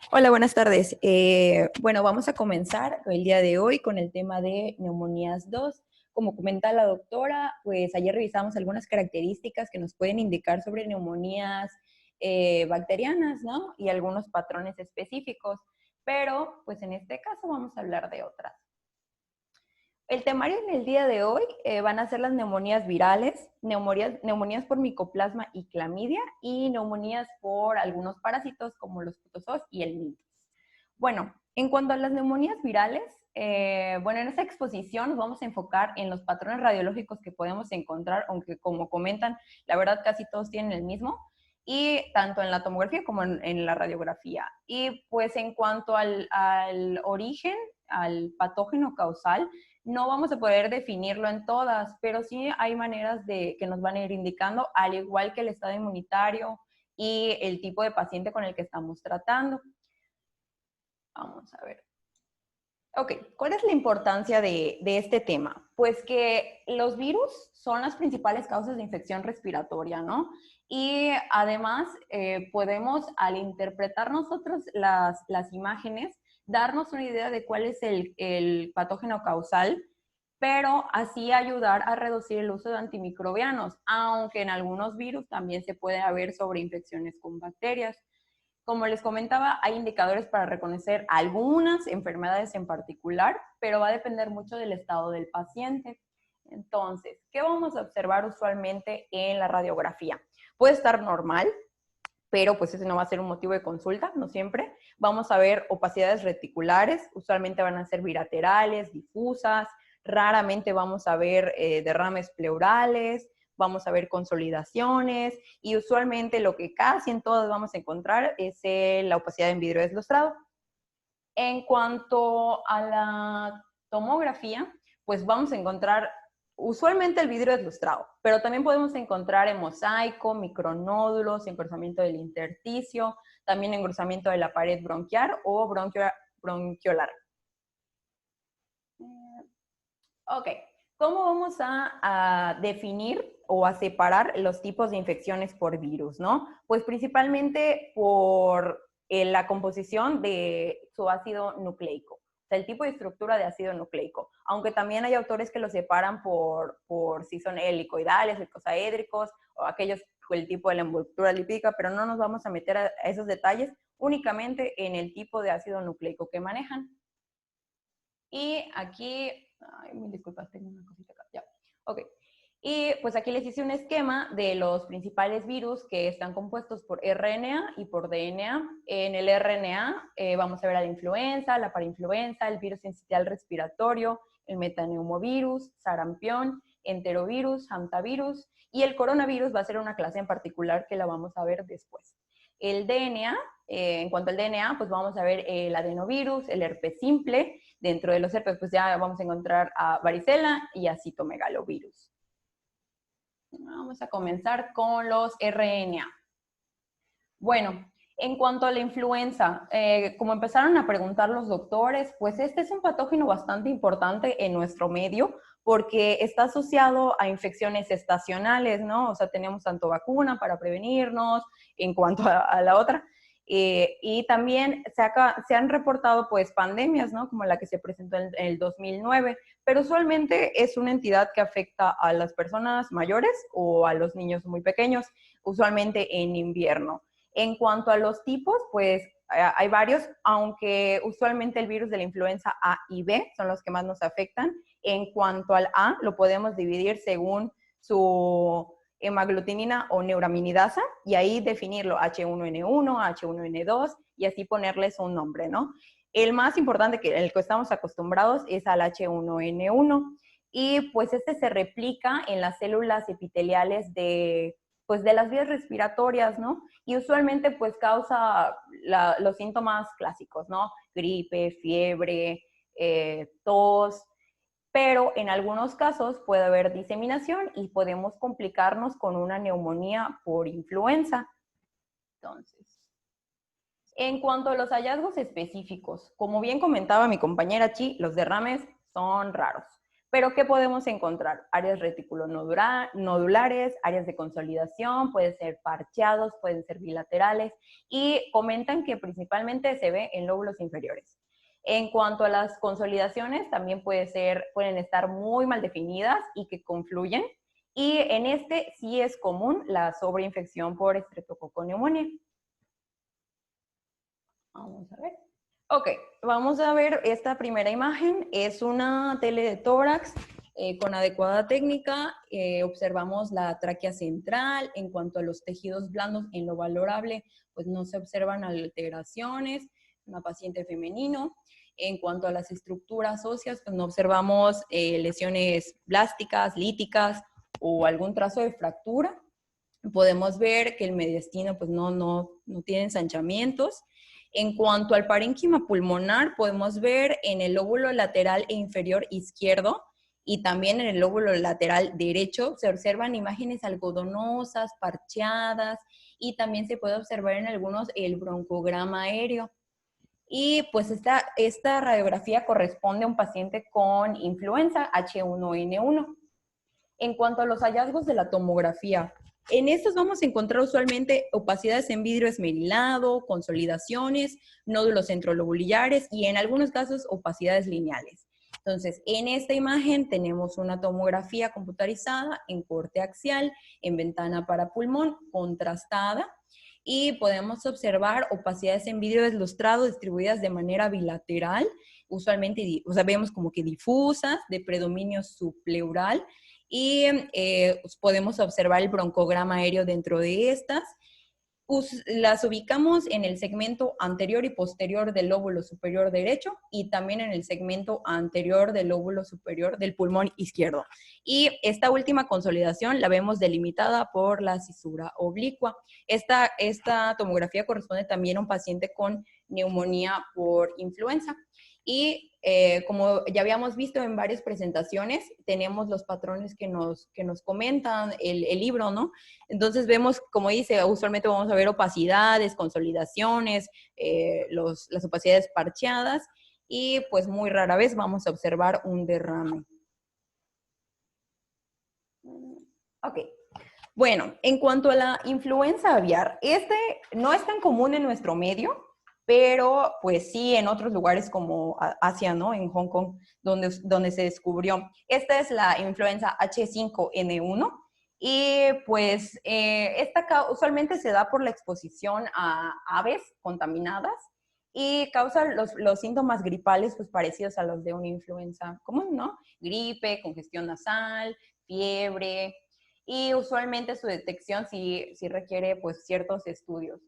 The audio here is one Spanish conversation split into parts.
Hola, buenas tardes. Bueno, vamos a comenzar el día de hoy con el tema de neumonías 2. Como comenta la doctora, pues ayer revisamos algunas características que nos pueden indicar sobre neumonías bacterianas, ¿no? Y algunos patrones específicos, pero pues en este caso vamos a hablar de otras. El temario en el día de hoy van a ser las neumonías virales, neumonías por micoplasma y clamidia y neumonías por algunos parásitos como los protozoos y el mitos. Bueno, en cuanto a las neumonías virales, bueno, en esta exposición nos vamos a enfocar en los patrones radiológicos que podemos encontrar, aunque como comentan, la verdad casi todos tienen el mismo, y tanto en la tomografía como en la radiografía. Y pues en cuanto al origen, al patógeno causal, no vamos a poder definirlo en todas, pero sí hay maneras de que nos van a ir indicando, al igual que el estado inmunitario y el tipo de paciente con el que estamos tratando. Vamos a ver. Ok, ¿cuál es la importancia de este tema? Pues que los virus son las principales causas de infección respiratoria, ¿no? Y además podemos, al interpretar nosotros las imágenes, darnos una idea de cuál es el patógeno causal, pero así ayudar a reducir el uso de antimicrobianos, aunque en algunos virus también se puede haber sobreinfecciones con bacterias. Como les comentaba, hay indicadores para reconocer algunas enfermedades en particular, pero va a depender mucho del estado del paciente. Entonces, ¿qué vamos a observar usualmente en la radiografía? Puede estar normal, pero pues ese no va a ser un motivo de consulta, no siempre. Vamos a ver opacidades reticulares, usualmente van a ser bilaterales, difusas, raramente vamos a ver derrames pleurales, vamos a ver consolidaciones y usualmente lo que casi en todas vamos a encontrar es la opacidad en vidrio deslustrado. En cuanto a la tomografía, pues vamos a encontrar usualmente el vidrio deslustrado, pero también podemos encontrar en mosaico, micronódulos, engrosamiento del intersticio, también engrosamiento de la pared bronquial o bronquiolar. Ok, ¿cómo vamos a definir o a separar los tipos de infecciones por virus, no? Pues principalmente por la composición de su ácido nucleico, o sea, el tipo de estructura de ácido nucleico, aunque también hay autores que lo separan por si son helicoidales, helicosaédricos, o aquellos con el tipo de la envoltura lipídica, pero no nos vamos a meter a esos detalles, únicamente en el tipo de ácido nucleico que manejan. Y aquí, ay, me disculpas, tengo una cosita acá, ya, ok. Y pues aquí les hice un esquema de los principales virus que están compuestos por RNA y por DNA. En el RNA vamos a ver a la influenza, la parainfluenza, el virus sincitial respiratorio, el metaneumovirus, sarampión, enterovirus, hantavirus, y el coronavirus va a ser una clase en particular que la vamos a ver después. El DNA, en cuanto al DNA, pues vamos a ver el adenovirus, el herpes simple. Dentro de los herpes, pues ya vamos a encontrar a varicela y a citomegalovirus. Vamos a comenzar con los RNA. Bueno, en cuanto a la influenza, como empezaron a preguntar los doctores, pues este es un patógeno bastante importante en nuestro medio porque está asociado a infecciones estacionales, ¿no? O sea, tenemos tanto vacuna para prevenirnos en cuanto a la otra. Y también se han reportado pues pandemias, ¿no? Como la que se presentó en el 2009, pero usualmente es una entidad que afecta a las personas mayores o a los niños muy pequeños, usualmente en invierno. En cuanto a los tipos, pues hay varios, aunque usualmente el virus de la influenza A y B son los que más nos afectan. En cuanto al A, lo podemos dividir según su hemaglutinina o neuraminidasa y ahí definirlo H1N1, H1N2 y así ponerles un nombre, ¿no? El más importante, el que estamos acostumbrados, es al H1N1 y pues este se replica en las células epiteliales pues de las vías respiratorias, ¿no? Y usualmente pues causa los síntomas clásicos, ¿no? Gripe, fiebre, tos, pero en algunos casos puede haber diseminación y podemos complicarnos con una neumonía por influenza. Entonces, en cuanto a los hallazgos específicos, como bien comentaba mi compañera Chi, los derrames son raros, Pero ¿qué podemos encontrar? Áreas reticulonodulares, áreas de consolidación, pueden ser parcheados, pueden ser bilaterales, y comentan que principalmente se ve en lóbulos inferiores. En cuanto a las consolidaciones, también pueden estar muy mal definidas y que confluyen, y en este sí es común la sobreinfección por Streptococcus pneumoniae. Vamos a ver. Ok, vamos a ver esta primera imagen. Es una tele de tórax con adecuada técnica. Observamos la tráquea central. En cuanto a los tejidos blandos, en lo valorable, pues no se observan alteraciones. Una paciente femenino. En cuanto a las estructuras óseas, pues no observamos lesiones plásticas, líticas o algún trazo de fractura. Podemos ver que el mediastino pues no tiene ensanchamientos. En cuanto al parénquima pulmonar, podemos ver en el lóbulo lateral e inferior izquierdo y también en el lóbulo lateral derecho se observan imágenes algodonosas, parcheadas, y también se puede observar en algunos el broncograma aéreo. Y pues esta radiografía corresponde a un paciente con influenza H1N1. En cuanto a los hallazgos de la tomografía, en estos vamos a encontrar usualmente opacidades en vidrio esmerilado, consolidaciones, nódulos centrolobulares y en algunos casos opacidades lineales. Entonces, en esta imagen tenemos una tomografía computarizada en corte axial, en ventana para pulmón, contrastada, y podemos observar opacidades en vidrio deslustrado distribuidas de manera bilateral, usualmente, vemos como que difusas, de predominio subpleural, y podemos observar el broncograma aéreo dentro de estas. Las ubicamos en el segmento anterior y posterior del lóbulo superior derecho y también en el segmento anterior del lóbulo superior del pulmón izquierdo. Y esta última consolidación la vemos delimitada por la cisura oblicua. Esta tomografía corresponde también a un paciente con neumonía por influenza. Y como ya habíamos visto en varias presentaciones, tenemos los patrones que nos comentan el libro, ¿no? Entonces vemos, como dice, usualmente vamos a ver opacidades, consolidaciones, las opacidades parcheadas, y pues muy rara vez vamos a observar un derrame. Ok. Bueno, en cuanto a la influenza aviar, no es tan común en nuestro medio, pero pues sí en otros lugares como Asia, ¿no? En Hong Kong, donde se descubrió. Esta es la influenza H5N1 y pues esta usualmente se da por la exposición a aves contaminadas y causa los síntomas gripales pues parecidos a los de una influenza común, ¿no? Gripe, congestión nasal, fiebre, y usualmente su detección sí requiere pues ciertos estudios.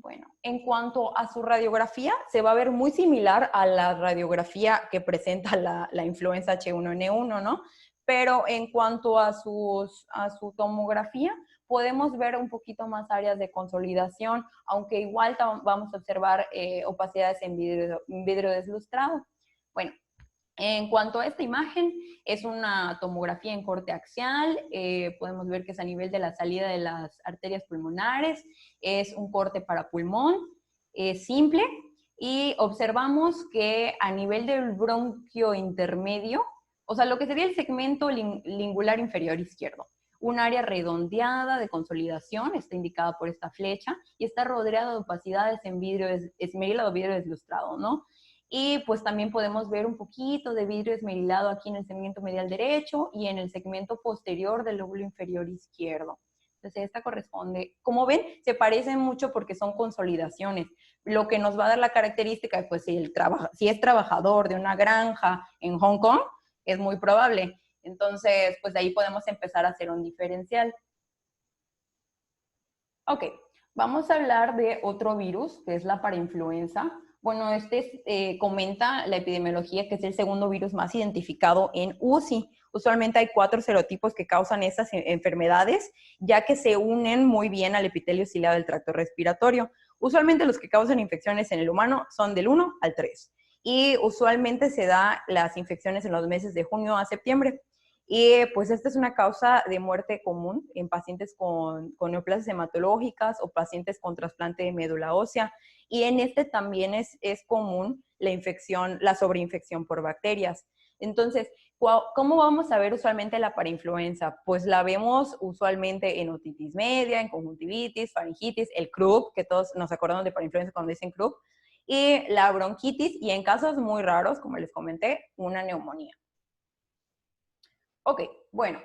Bueno, en cuanto a su radiografía, se va a ver muy similar a la radiografía que presenta la influenza H1N1, ¿no? Pero en cuanto a su tomografía, podemos ver un poquito más áreas de consolidación, aunque igual vamos a observar opacidades en vidrio deslustrado. Bueno, en cuanto a esta imagen, es una tomografía en corte axial, podemos ver que es a nivel de la salida de las arterias pulmonares, es un corte para pulmón, simple, y observamos que a nivel del bronquio intermedio, o sea, lo que sería el segmento lingular inferior izquierdo, un área redondeada de consolidación, está indicada por esta flecha, y está rodeada de opacidades en vidrio esmerilado, vidrio deslustrado, ¿no? Y pues también podemos ver un poquito de vidrio esmerilado aquí en el segmento medial derecho y en el segmento posterior del lóbulo inferior izquierdo. Entonces esta corresponde, como ven, se parecen mucho porque son consolidaciones. Lo que nos va a dar la característica, pues si es trabajador de una granja en Hong Kong, es muy probable. Entonces, pues de ahí podemos empezar a hacer un diferencial. Ok, vamos a hablar de otro virus, que es la parainfluenza. Bueno, comenta la epidemiología que es el segundo virus más identificado en UCI. Usualmente hay 4 serotipos que causan estas enfermedades, ya que se unen muy bien al epitelio ciliado del tracto respiratorio. Usualmente los que causan infecciones en el humano son del 1 al 3. Y usualmente se da las infecciones en los meses de junio a septiembre. Y pues esta es una causa de muerte común en pacientes con neoplasias hematológicas o pacientes con trasplante de médula ósea. Y en este también es común la sobreinfección por bacterias. Entonces, ¿Cómo vamos a ver usualmente la parainfluenza? Pues la vemos usualmente en otitis media, en conjuntivitis, faringitis, el croup, que todos nos acordamos de parainfluenza cuando dicen croup, y la bronquitis, y en casos muy raros, como les comenté, una neumonía. Ok, bueno,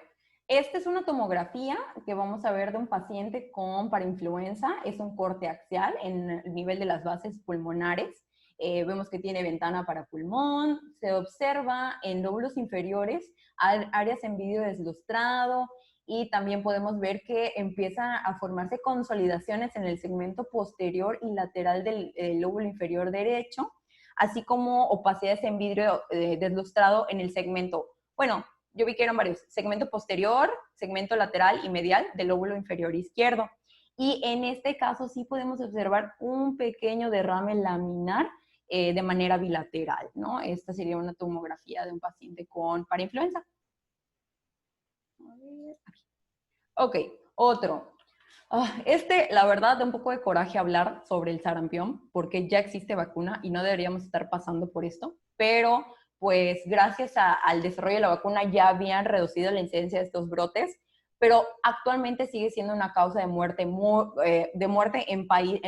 esta es una tomografía que vamos a ver de un paciente con parainfluenza. Es un corte axial en el nivel de las bases pulmonares. Vemos que tiene ventana para pulmón. Se observa en lóbulos inferiores áreas en vidrio deslustrado y también podemos ver que empiezan a formarse consolidaciones en el segmento posterior y lateral del lóbulo inferior derecho, así como opacidades en vidrio deslustrado en el segmento, bueno, yo vi que eran varios, segmento posterior, segmento lateral y medial del lóbulo inferior izquierdo. Y en este caso sí podemos observar un pequeño derrame laminar de manera bilateral, ¿no? Esta sería una tomografía de un paciente con parainfluenza. Ok, otro. La verdad, da un poco de coraje hablar sobre el sarampión, porque ya existe vacuna y no deberíamos estar pasando por esto, pero pues gracias al desarrollo de la vacuna ya habían reducido la incidencia de estos brotes, pero actualmente sigue siendo una causa de muerte, en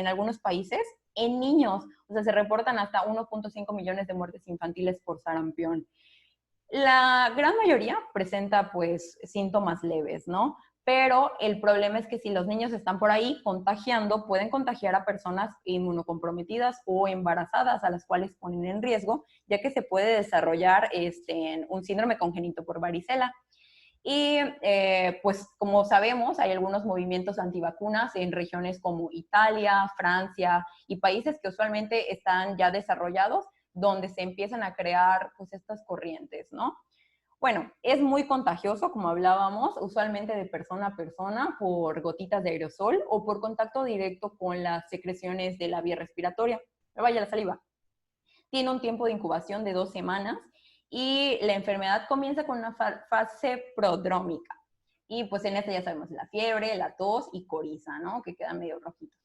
algunos países, en niños. O sea, se reportan hasta 1.5 millones de muertes infantiles por sarampión. La gran mayoría presenta pues síntomas leves, ¿no? Pero el problema es que si los niños están por ahí contagiando, pueden contagiar a personas inmunocomprometidas o embarazadas, a las cuales ponen en riesgo, ya que se puede desarrollar un síndrome congénito por varicela. Y pues como sabemos, hay algunos movimientos antivacunas en regiones como Italia, Francia y países que usualmente están ya desarrollados, donde se empiezan a crear pues estas corrientes, ¿no? Bueno, es muy contagioso, como hablábamos, usualmente de persona a persona por gotitas de aerosol o por contacto directo con las secreciones de la vía respiratoria. Vaya la saliva. Tiene un tiempo de incubación de 2 semanas y la enfermedad comienza con una fase prodrómica. Y pues en esta ya sabemos la fiebre, la tos y coriza, ¿no? Que quedan medio rojitos.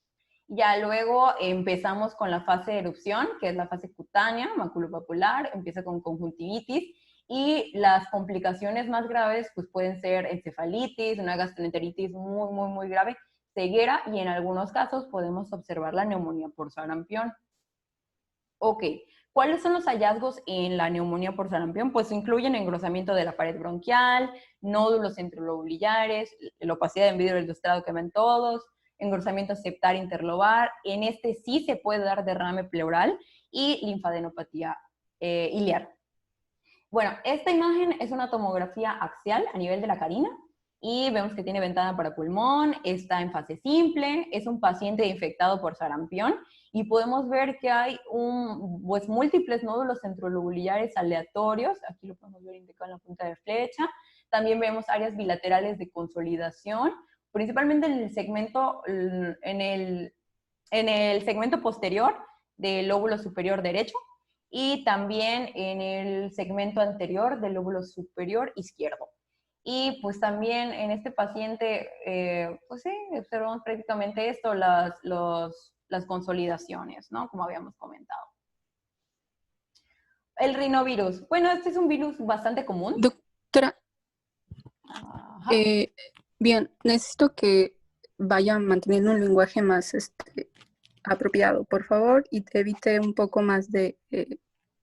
Ya luego empezamos con la fase de erupción, que es la fase cutánea, maculopapular, empieza con conjuntivitis y las complicaciones más graves pues pueden ser encefalitis, una gastroenteritis muy, muy, muy grave, ceguera y en algunos casos podemos observar la neumonía por sarampión. Ok, ¿cuáles son los hallazgos en la neumonía por sarampión? Pues incluyen engrosamiento de la pared bronquial, nódulos centrolobulares, la opacidad en vidrio ilustrado que ven todos, engrosamiento septal interlobar. En este sí se puede dar derrame pleural y linfadenopatía iliar. Bueno, esta imagen es una tomografía axial a nivel de la carina y vemos que tiene ventana para pulmón, está en fase simple, es un paciente infectado por sarampión y podemos ver que hay pues, múltiples nódulos centrolobulares aleatorios, aquí lo podemos ver indicado en la punta de flecha, también vemos áreas bilaterales de consolidación, principalmente en el segmento posterior del lóbulo superior derecho, y también en el segmento anterior del lóbulo superior izquierdo. Y pues también en este paciente, pues sí, observamos prácticamente esto, las consolidaciones, ¿no? Como habíamos comentado. El rinovirus. Bueno, este es un virus bastante común. Doctora, bien, necesito que vaya manteniendo un lenguaje más apropiado, por favor, y evite un poco más de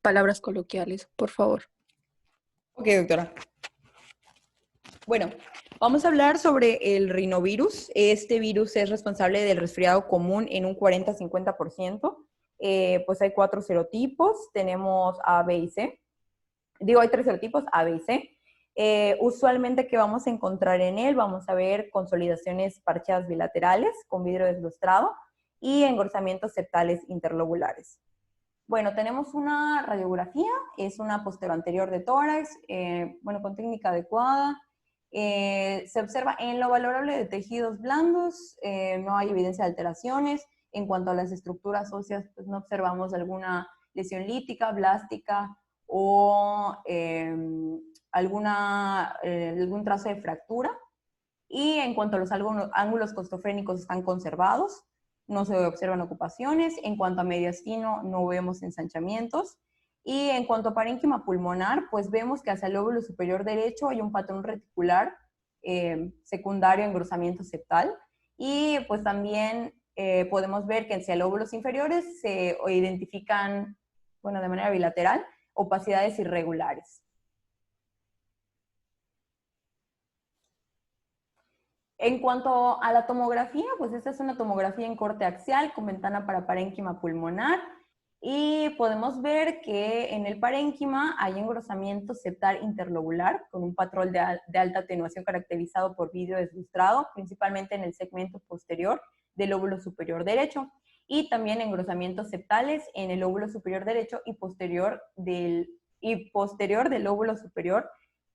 palabras coloquiales, por favor. Ok, doctora. Bueno, vamos a hablar sobre el rinovirus. Este virus es responsable del resfriado común en un 40-50%. Pues hay 4 serotipos, tenemos A, B y C. Hay 3 serotipos, A, B y C. Usualmente, ¿qué vamos a encontrar en él? Vamos a ver consolidaciones parcheadas bilaterales con vidrio deslustrado y engrosamientos septales interlobulares. Bueno, tenemos una radiografía, es una posteroanterior de tórax, con técnica adecuada. Se observa en lo valorable de tejidos blandos, no hay evidencia de alteraciones. En cuanto a las estructuras óseas, pues no observamos alguna lesión lítica, blástica o algún trazo de fractura. Y en cuanto a los ángulos costofrénicos están conservados, no se observan ocupaciones. En cuanto a mediastino, no vemos ensanchamientos. Y en cuanto a parénquima pulmonar, pues vemos que hacia el lóbulo superior derecho hay un patrón reticular secundario engrosamiento septal. Y pues también podemos ver que hacia lóbulos inferiores se identifican, bueno, de manera bilateral, opacidades irregulares. En cuanto a la tomografía, pues esta es una tomografía en corte axial con ventana para parénquima pulmonar y podemos ver que en el parénquima hay engrosamiento septal interlobular con un patrón de alta atenuación caracterizado por vidrio deslustrado, principalmente en el segmento posterior del lóbulo superior derecho, y también engrosamientos septales en el lóbulo superior derecho y posterior del lóbulo superior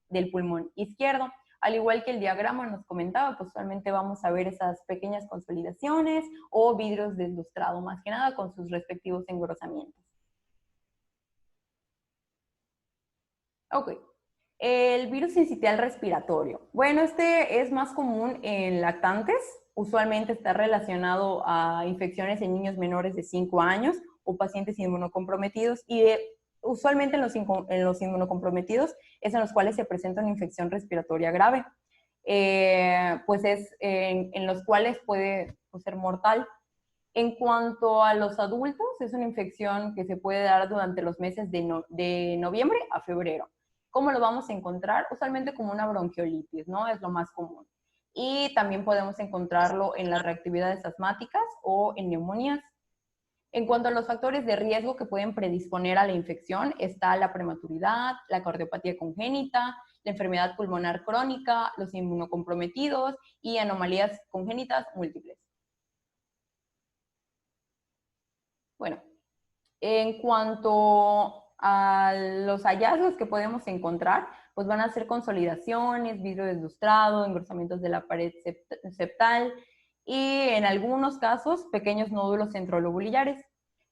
del pulmón izquierdo. Al igual que el diagrama nos comentaba, pues usualmente vamos a ver esas pequeñas consolidaciones o vidrios deslustrados, más que nada con sus respectivos engrosamientos. Ok. El virus sincitial respiratorio. Bueno, este es más común en lactantes. Usualmente está relacionado a infecciones en niños menores de 5 años o pacientes inmunocomprometidos y usualmente en los inmunocomprometidos es en los cuales se presenta una infección respiratoria grave, pues es en los cuales puede ser mortal. En cuanto a los adultos, es una infección que se puede dar durante los meses de noviembre a febrero. ¿Cómo lo vamos a encontrar? Usualmente como una bronquiolitis, ¿no? Es lo más común. Y también podemos encontrarlo en las reactividades asmáticas o en neumonías. En cuanto a los factores de riesgo que pueden predisponer a la infección, está la prematuridad, la cardiopatía congénita, la enfermedad pulmonar crónica, los inmunocomprometidos y anomalías congénitas múltiples. Bueno, en cuanto a los hallazgos que podemos encontrar, pues van a ser consolidaciones, vidrio deslustrado, engrosamientos de la pared septal y en algunos casos pequeños nódulos centrolobulares.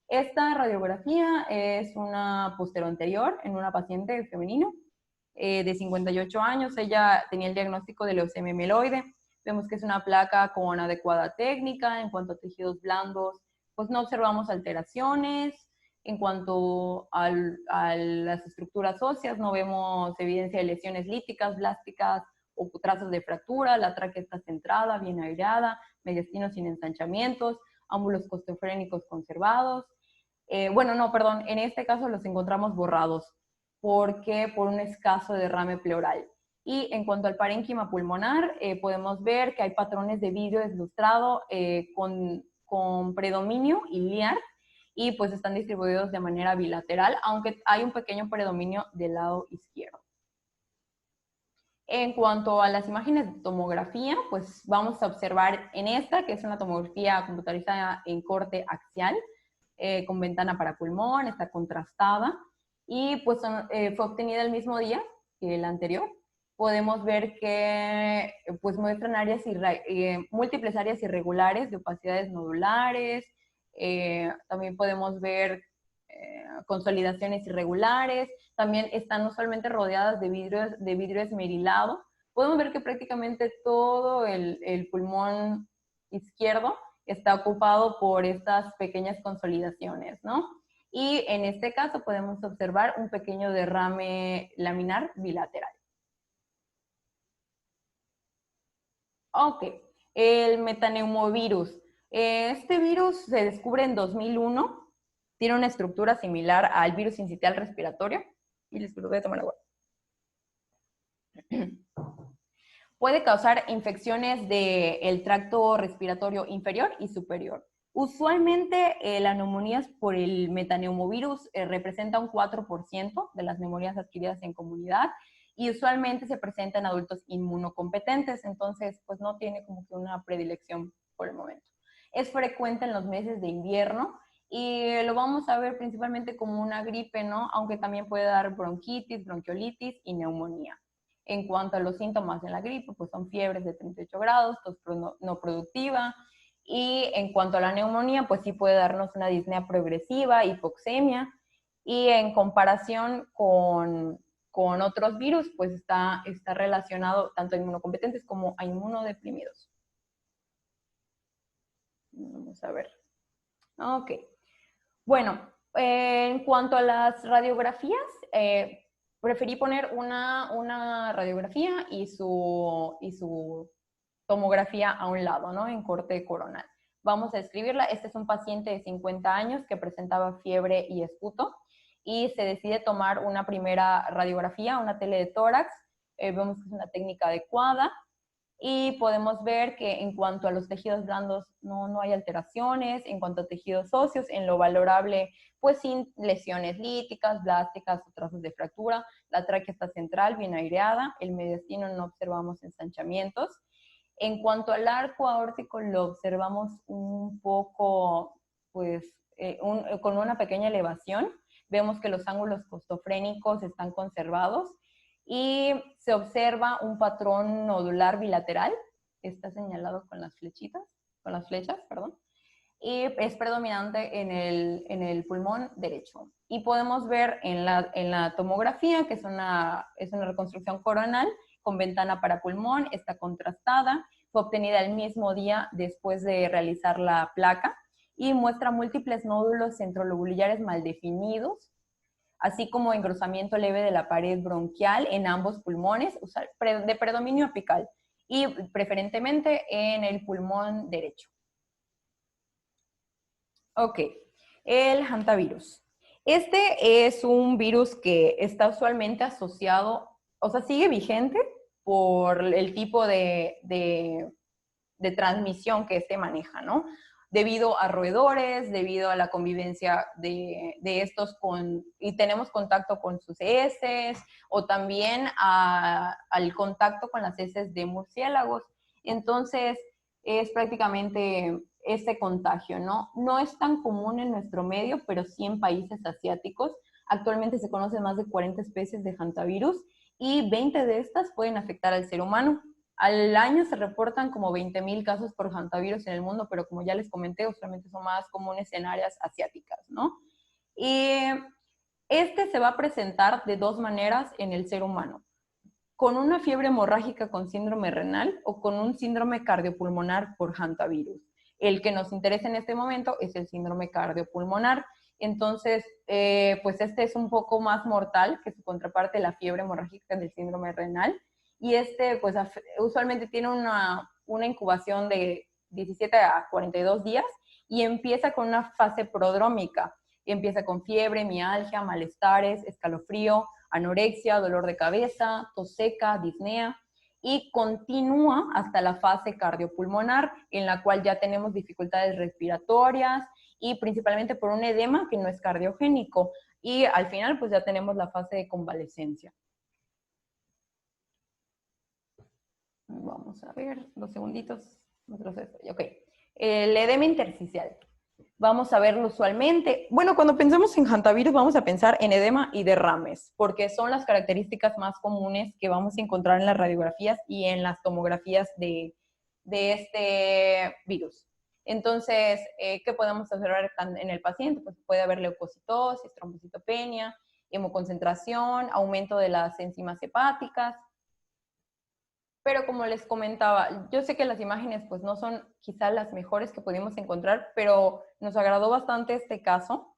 Esta radiografía es una anterior en una paciente femenino de 58 años. Ella tenía el diagnóstico de leucemia mieloide. Vemos que es una placa con adecuada técnica. En cuanto a tejidos blandos, pues no observamos alteraciones. En cuanto a las estructuras óseas, no vemos evidencia de lesiones líticas, blásticas o trazos de fractura. La tráquea está centrada, bien aireada, mediastino sin ensanchamientos, ámbulos costofrénicos conservados. En este caso los encontramos borrados porque por un escaso derrame pleural. Y en cuanto al parénquima pulmonar, podemos ver que hay patrones de vidrio deslustrado con predominio iliar y pues están distribuidos de manera bilateral, aunque hay un pequeño predominio del lado izquierdo. En cuanto a las imágenes de tomografía, pues vamos a observar en esta, que es una tomografía computarizada en corte axial, con ventana para pulmón, está contrastada, y pues fue obtenida el mismo día que la anterior. Podemos ver que pues muestran múltiples áreas irregulares de opacidades nodulares. También podemos ver consolidaciones irregulares. También están usualmente rodeadas de vidrio esmerilado. Podemos ver que prácticamente todo el pulmón izquierdo está ocupado por estas pequeñas consolidaciones, ¿no? Y en este caso podemos observar un pequeño derrame laminar bilateral. Ok, el metaneumovirus. Este virus se descubre en 2001, tiene una estructura similar al virus sincitial respiratorio. Y les voy a tomar agua. Puede causar infecciones del tracto respiratorio inferior y superior. Usualmente las neumonías por el metaneumovirus representa un 4% de las neumonías adquiridas en comunidad y usualmente se presenta en adultos inmunocompetentes, entonces pues no tiene como que una predilección por el momento. Es frecuente en los meses de invierno y lo vamos a ver principalmente como una gripe, ¿no? Aunque también puede dar bronquitis, bronquiolitis y neumonía. En cuanto a los síntomas de la gripe, pues son fiebres de 38 grados, tos no productiva, y en cuanto a la neumonía, pues sí puede darnos una disnea progresiva, hipoxemia, y en comparación con otros virus, pues está relacionado tanto a inmunocompetentes como a inmunodeprimidos. Vamos a ver. Ok. Bueno, En cuanto a las radiografías, preferí poner una radiografía y su tomografía a un lado, ¿no? En corte coronal. Vamos a describirla. Este es un paciente de 50 años que presentaba fiebre y esputo y se decide tomar una primera radiografía, una tele de tórax. Vemos que es una técnica adecuada y podemos ver que en cuanto a los tejidos blandos no hay alteraciones, en cuanto a tejidos óseos, en lo valorable, pues sin lesiones líticas, blásticas o trazos de fractura. La tráquea está central, bien aireada, el mediastino no observamos ensanchamientos. En cuanto al arco aórtico, lo observamos un poco, pues, con una pequeña elevación. Vemos que los ángulos costofrénicos están conservados y se observa un patrón nodular bilateral, está señalado con las flechas, perdón, y es predominante en el pulmón derecho. Y podemos ver en la tomografía, que es una reconstrucción coronal con ventana para pulmón, está contrastada, fue obtenida el mismo día después de realizar la placa y muestra múltiples nódulos centrolobulares mal definidos, así como engrosamiento leve de la pared bronquial en ambos pulmones, de predominio apical y preferentemente en el pulmón derecho. Ok, el hantavirus. Este es un virus que está usualmente asociado, o sea, sigue vigente por el tipo de transmisión que se maneja, ¿no? Debido a roedores, debido a la convivencia de estos y tenemos contacto con sus heces, o también al contacto con las heces de murciélagos. Entonces, es prácticamente ese contagio, ¿no? No es tan común en nuestro medio, pero sí en países asiáticos. Actualmente se conocen más de 40 especies de hantavirus y 20 de estas pueden afectar al ser humano. Al año se reportan como 20,000 casos por hantavirus en el mundo, pero como ya les comenté, usualmente son más comunes en áreas asiáticas, ¿no? Y este se va a presentar de dos maneras en el ser humano: con una fiebre hemorrágica con síndrome renal o con un síndrome cardiopulmonar por hantavirus. El que nos interesa en este momento es el síndrome cardiopulmonar. Entonces, pues este es un poco más mortal que su contraparte, la fiebre hemorrágica del síndrome renal. Y este, pues usualmente tiene una incubación de 17 a 42 días y empieza con una fase prodrómica. Empieza con fiebre, mialgia, malestares, escalofrío, anorexia, dolor de cabeza, tos seca, disnea, y continúa hasta la fase cardiopulmonar, en la cual ya tenemos dificultades respiratorias y principalmente por un edema que no es cardiogénico. Y al final, pues ya tenemos la fase de convalescencia. Vamos a ver, 2 segunditos. Ok. El edema intersticial. Vamos a verlo usualmente. Bueno, cuando pensamos en hantavirus vamos a pensar en edema y derrames, porque son las características más comunes que vamos a encontrar en las radiografías y en las tomografías de este virus. Entonces, ¿qué podemos observar en el paciente? Pues puede haber leucocitosis, trombocitopenia, hemoconcentración, aumento de las enzimas hepáticas. Pero como les comentaba, yo sé que las imágenes pues no son quizá las mejores que pudimos encontrar, pero nos agradó bastante este caso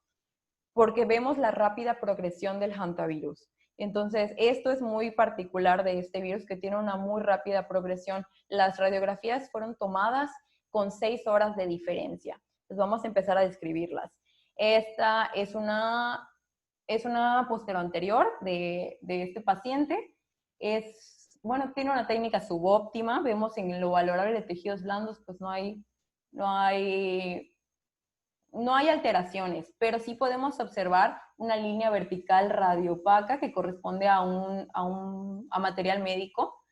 porque vemos la rápida progresión del hantavirus. Entonces, esto es muy particular de este virus, que tiene una muy rápida progresión. Las radiografías fueron tomadas con 6 horas de diferencia. Entonces, vamos a empezar a describirlas. Esta es una postero anterior de este paciente. Bueno, tiene una técnica subóptima. Vemos en lo valorable de tejidos blandos, pues no hay alteraciones, pero sí podemos observar una línea vertical radiopaca que corresponde a material médico.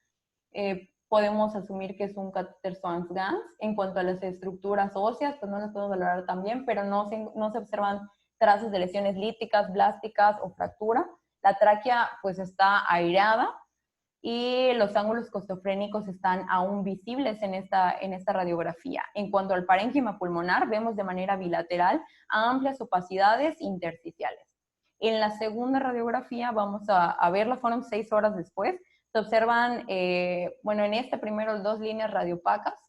Podemos asumir que es un catéter Swann-Ganz. En cuanto a las estructuras óseas, pues no las podemos valorar también, pero no se observan trazos de lesiones líticas, blásticas o fractura. La tráquea pues está aireada y los ángulos costofrénicos están aún visibles en esta radiografía. En cuanto al parénquima pulmonar, vemos de manera bilateral amplias opacidades intersticiales. En la segunda radiografía vamos a verla, fueron 6 horas después. Se observan, bueno, en esta primero 2 líneas radiopacas.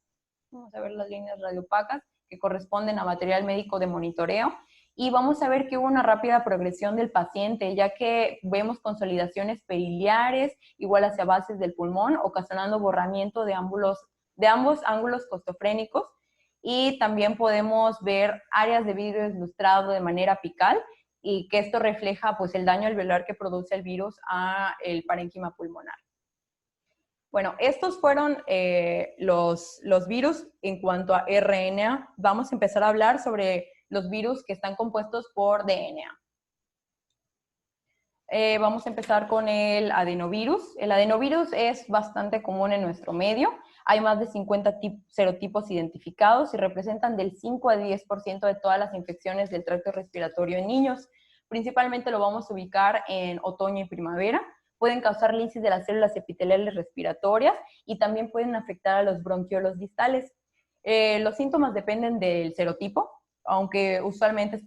Vamos a ver las líneas radiopacas que corresponden a material médico de monitoreo. y vamos a ver que hubo una rápida progresión del paciente, ya que vemos consolidaciones periliares, igual hacia bases del pulmón, ocasionando borramiento de ambos ángulos costofrénicos, y también podemos ver áreas de vidrio deslustrado de manera apical, y que esto refleja pues el daño alveolar que produce el virus a el parénquima pulmonar. Bueno, estos fueron los virus en cuanto a RNA. Vamos a empezar a hablar sobre los virus que están compuestos por DNA. Vamos a empezar con el adenovirus. El adenovirus es bastante común en nuestro medio. Hay más de 50 serotipos identificados y representan del 5 al 10% de todas las infecciones del tracto respiratorio en niños. Principalmente lo vamos a ubicar en otoño y primavera. Pueden causar lisis de las células epiteliales respiratorias y también pueden afectar a los bronquiolos distales. Los síntomas dependen del serotipo, aunque usualmente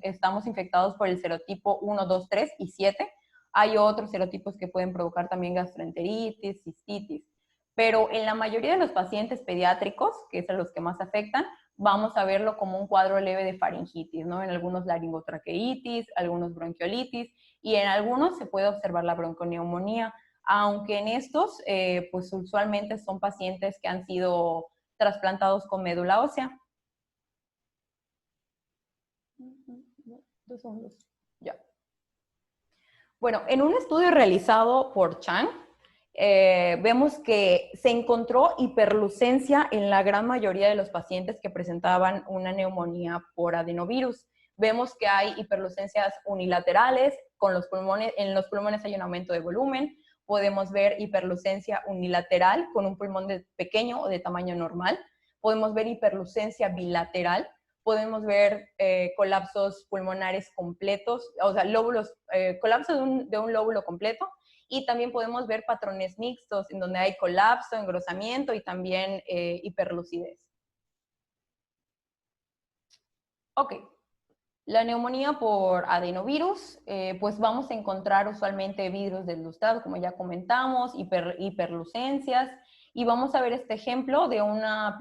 estamos infectados por el serotipo 1, 2, 3 y 7. Hay otros serotipos que pueden provocar también gastroenteritis, cistitis. Pero en la mayoría de los pacientes pediátricos, que es a los que más afectan, vamos a verlo como un cuadro leve de faringitis, ¿no? En algunos laringotraqueitis, algunos bronquiolitis, y en algunos se puede observar la bronconeumonía, aunque en estos, pues usualmente son pacientes que han sido trasplantados con médula ósea. 2 segundos. Ya. Bueno, en un estudio realizado por Chang, vemos que se encontró hiperlucencia en la gran mayoría de los pacientes que presentaban una neumonía por adenovirus. Vemos que hay hiperlucencias unilaterales, en los pulmones hay un aumento de volumen. Podemos ver hiperlucencia unilateral con un pulmón pequeño o de tamaño normal. Podemos ver hiperlucencia bilateral. Podemos ver colapsos pulmonares completos, o sea, colapso de un lóbulo completo, y también podemos ver patrones mixtos, en donde hay colapso, engrosamiento y también hiperlucidez. Ok, la neumonía por adenovirus, pues vamos a encontrar usualmente vidrios deslustrados, como ya comentamos, hiperlucencias, y vamos a ver este ejemplo de una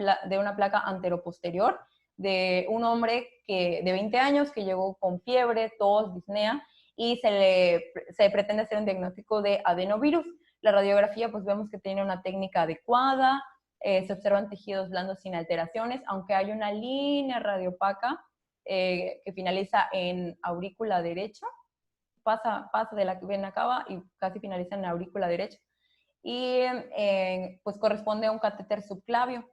placa anteroposterior, de un hombre de 20 años que llegó con fiebre, tos, disnea, y se pretende hacer un diagnóstico de adenovirus. La radiografía, pues vemos que tiene una técnica adecuada, se observan tejidos blandos sin alteraciones, aunque hay una línea radiopaca que finaliza en aurícula derecha, pasa de la vena cava y casi finaliza en la aurícula derecha, y pues corresponde a un catéter subclavio.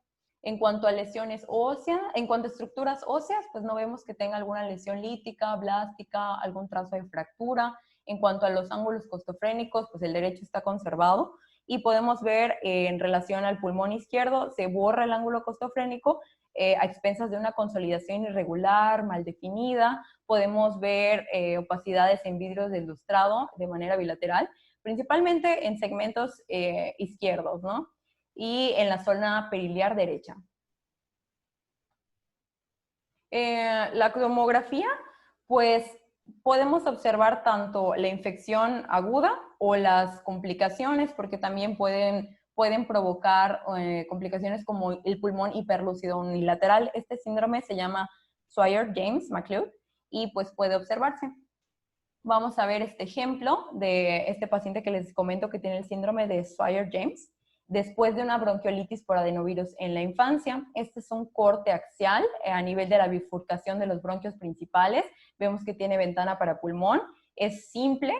En cuanto a lesiones óseas, en cuanto a estructuras óseas, pues no vemos que tenga alguna lesión lítica, blástica, algún trazo de fractura. En cuanto a los ángulos costofrénicos, pues el derecho está conservado, y podemos ver en relación al pulmón izquierdo, se borra el ángulo costofrénico a expensas de una consolidación irregular, mal definida. Podemos ver opacidades en vidrio deslustrado de manera bilateral, principalmente en segmentos izquierdos, ¿no? Y en la zona periliar derecha. La tomografía, pues podemos observar tanto la infección aguda o las complicaciones, porque también pueden provocar complicaciones como el pulmón hiperlúcido unilateral. Este síndrome se llama Swyer-James-McLeod y pues puede observarse. Vamos a ver este ejemplo de este paciente que les comento que tiene el síndrome de Swyer-James después de una bronquiolitis por adenovirus en la infancia. Este es un corte axial a nivel de la bifurcación de los bronquios principales. Vemos que tiene ventana para pulmón, es simple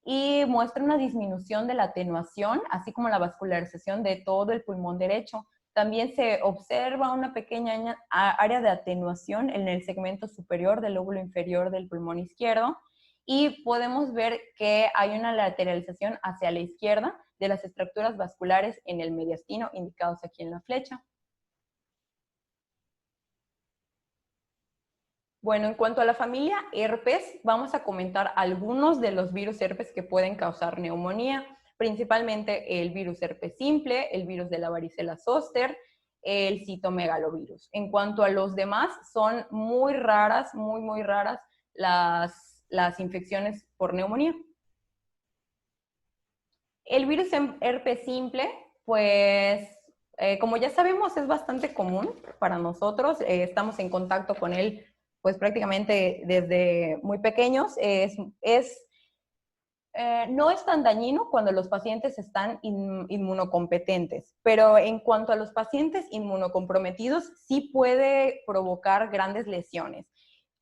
y muestra una disminución de la atenuación, así como la vascularización de todo el pulmón derecho. También se observa una pequeña área de atenuación en el segmento superior del lóbulo inferior del pulmón izquierdo, y podemos ver que hay una lateralización hacia la izquierda de las estructuras vasculares en el mediastino, indicados aquí en la flecha. Bueno, en cuanto a la familia herpes, vamos a comentar algunos de los virus herpes que pueden causar neumonía, principalmente el virus herpes simple, el virus de la varicela zoster, el citomegalovirus. En cuanto a los demás, son muy raras, muy raras las infecciones por neumonía. El virus herpes simple, pues, como ya sabemos, es bastante común para nosotros. Estamos en contacto con él pues prácticamente desde muy pequeños, no es tan dañino cuando los pacientes están inmunocompetentes, pero en cuanto a los pacientes inmunocomprometidos, sí puede provocar grandes lesiones.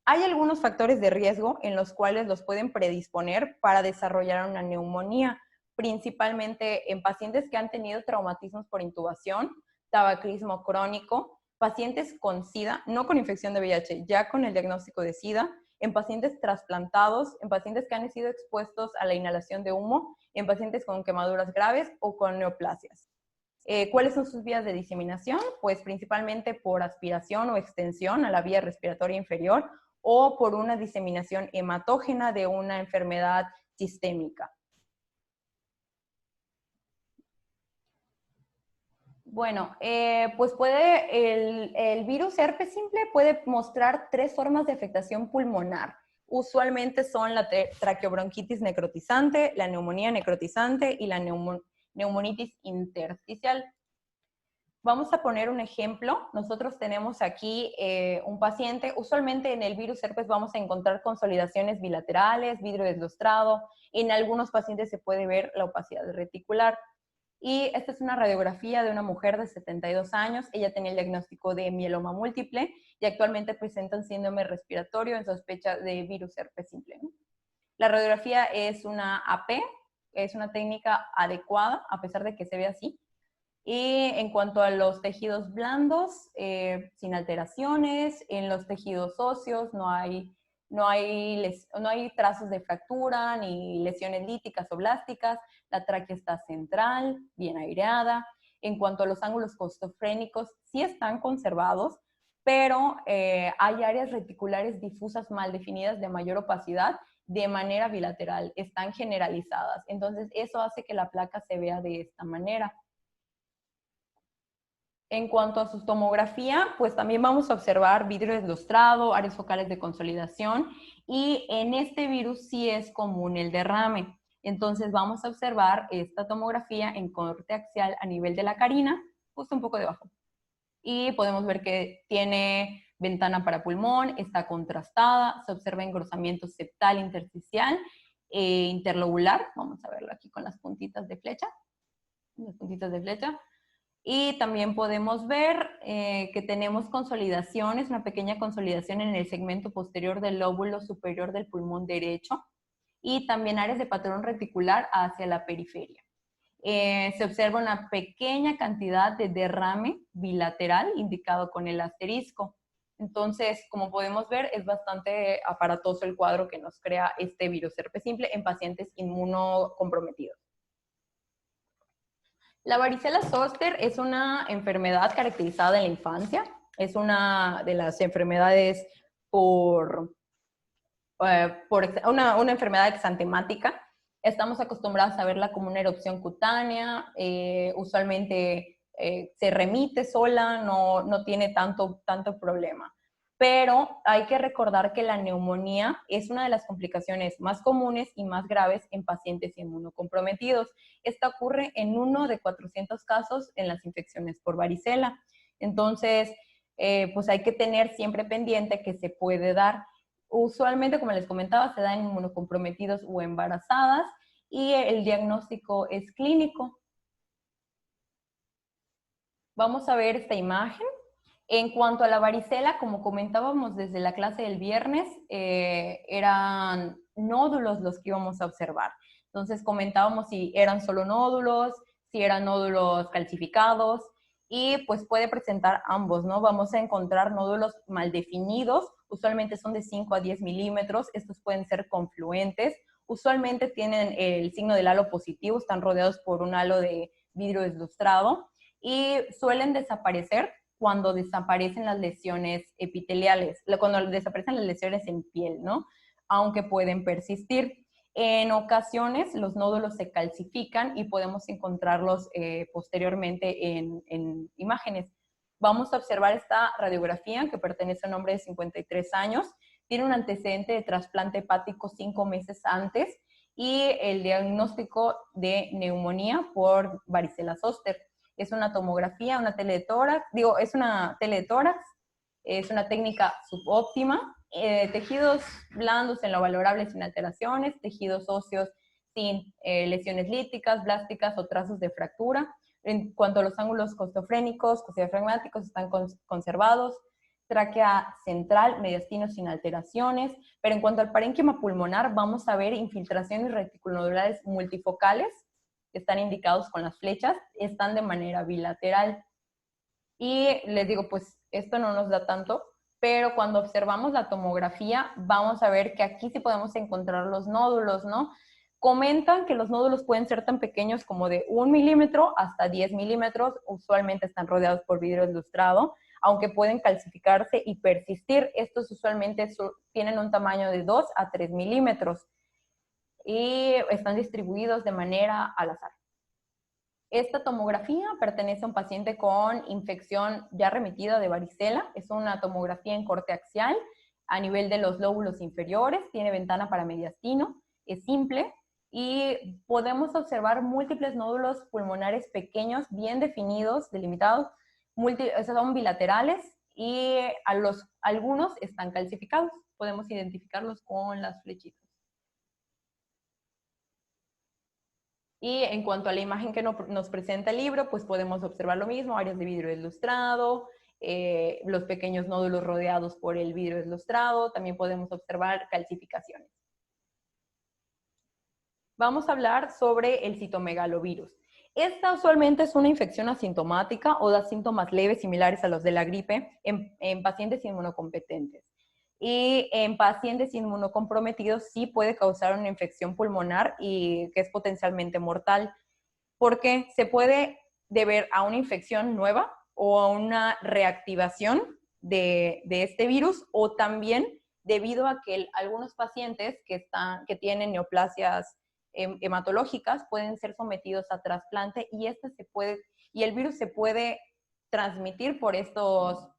Hay algunos factores de riesgo en los cuales los pueden predisponer para desarrollar una neumonía, principalmente en pacientes que han tenido traumatismos por intubación, tabaquismo crónico, pacientes con SIDA, no con infección de VIH, ya con el diagnóstico de SIDA, en pacientes trasplantados, en pacientes que han sido expuestos a la inhalación de humo, en pacientes con quemaduras graves o con neoplasias. ¿Cuáles son sus vías de diseminación? Pues principalmente por aspiración o extensión a la vía respiratoria inferior o por una diseminación hematógena de una enfermedad sistémica. Bueno, pues el virus herpes simple puede mostrar 3 formas de afectación pulmonar. Usualmente son la traqueobronquitis necrotizante, la neumonía necrotizante y la neumonitis intersticial. Vamos a poner un ejemplo. Nosotros tenemos aquí un paciente. Usualmente en el virus herpes vamos a encontrar consolidaciones bilaterales, vidrio deslustrado. En algunos pacientes se puede ver la opacidad reticular. Y esta es una radiografía de una mujer de 72 años. Ella tenía el diagnóstico de mieloma múltiple y actualmente presenta un síndrome respiratorio en sospecha de virus herpes simple, ¿no? La radiografía es una AP, es una técnica adecuada, a pesar de que se ve así. Y en cuanto a los tejidos blandos, sin alteraciones. En los tejidos óseos no hay trazos de fractura ni lesiones líticas o blásticas. La tráquea está central, bien aireada. En cuanto a los ángulos costofrénicos, sí están conservados, pero hay áreas reticulares difusas mal definidas de mayor opacidad de manera bilateral, están generalizadas. Entonces, eso hace que la placa se vea de esta manera. En cuanto a su tomografía, pues también vamos a observar vidrio deslustrado, áreas focales de consolidación, y en este virus sí es común el derrame. Entonces vamos a observar esta tomografía en corte axial a nivel de la carina, justo un poco debajo. Y podemos ver que tiene ventana para pulmón, está contrastada, se observa engrosamiento septal intersticial e interlobular. Vamos a verlo aquí con las puntitas de flecha. Las puntitas de flecha. Y también podemos ver que tenemos consolidaciones, una pequeña consolidación en el segmento posterior del lóbulo superior del pulmón derecho y también áreas de patrón reticular hacia la periferia. Se observa una pequeña cantidad de derrame bilateral indicado con el asterisco. Entonces, como podemos ver, es bastante aparatoso el cuadro que nos crea este virus herpes simple en pacientes inmunocomprometidos. La varicela zoster es una enfermedad caracterizada en la infancia. Es una de las enfermedades una enfermedad exantemática. Estamos acostumbrados a verla como una erupción cutánea. Usualmente se remite sola, no tiene tanto problema. Pero hay que recordar que la neumonía es una de las complicaciones más comunes y más graves en pacientes inmunocomprometidos. Esta ocurre en 1 de 400 casos en las infecciones por varicela. Entonces, pues hay que tener siempre pendiente que se puede dar. Usualmente, como les comentaba, se da en inmunocomprometidos o embarazadas y el diagnóstico es clínico. Vamos a ver esta imagen. En cuanto a la varicela, como comentábamos desde la clase del viernes, eran nódulos los que íbamos a observar. Entonces comentábamos si eran solo nódulos, si eran nódulos calcificados, y pues puede presentar ambos, ¿no? Vamos a encontrar nódulos mal definidos, usualmente son de 5 a 10 milímetros, estos pueden ser confluentes, usualmente tienen el signo del halo positivo, están rodeados por un halo de vidrio deslustrado, y suelen desaparecer cuando desaparecen las lesiones epiteliales, cuando desaparecen las lesiones en piel, ¿no? Aunque pueden persistir. En ocasiones los nódulos se calcifican y podemos encontrarlos posteriormente en imágenes. Vamos a observar esta radiografía que pertenece a un hombre de 53 años. Tiene un antecedente de trasplante hepático 5 meses antes y el diagnóstico de neumonía por varicela zoster. Es una tomografía, una tele de tórax, es una tele de tórax, es una técnica subóptima tejidos blandos en lo valorable sin alteraciones, tejidos óseos sin lesiones líticas, blásticas o trazos de fractura. En cuanto a los ángulos costofrénicos, costodiafragmáticos están conservados, tráquea central, mediastino sin alteraciones, pero en cuanto al parénquima pulmonar vamos a ver infiltraciones reticulonodulares multifocales, que están indicados con las flechas, están de manera bilateral. Y les digo, pues esto no nos da tanto, pero cuando observamos la tomografía vamos a ver que aquí sí podemos encontrar los nódulos, ¿no? Comentan que los nódulos pueden ser tan pequeños como de 1 milímetro hasta 10 milímetros, usualmente están rodeados por vidrio lustrado, aunque pueden calcificarse y persistir. Estos usualmente tienen un tamaño de 2 a 3 milímetros y están distribuidos de manera al azar. Esta tomografía pertenece a un paciente con infección ya remitida de varicela. Es una tomografía en corte axial a nivel de los lóbulos inferiores, tiene ventana para mediastino, es simple y podemos observar múltiples nódulos pulmonares pequeños, bien definidos, delimitados, son bilaterales y algunos están calcificados. Podemos identificarlos con las flechitas. Y en cuanto a la imagen que nos presenta el libro, pues podemos observar lo mismo, áreas de vidrio deslustrado, los pequeños nódulos rodeados por el vidrio deslustrado, también podemos observar calcificaciones. Vamos a hablar sobre el citomegalovirus. Esta usualmente es una infección asintomática o da síntomas leves similares a los de la gripe en pacientes inmunocompetentes. Y en pacientes inmunocomprometidos sí puede causar una infección pulmonar y que es potencialmente mortal, porque se puede deber a una infección nueva o a una reactivación de este virus, o también debido a que algunos pacientes que tienen neoplasias hematológicas pueden ser sometidos a trasplante y el virus se puede transmitir por estos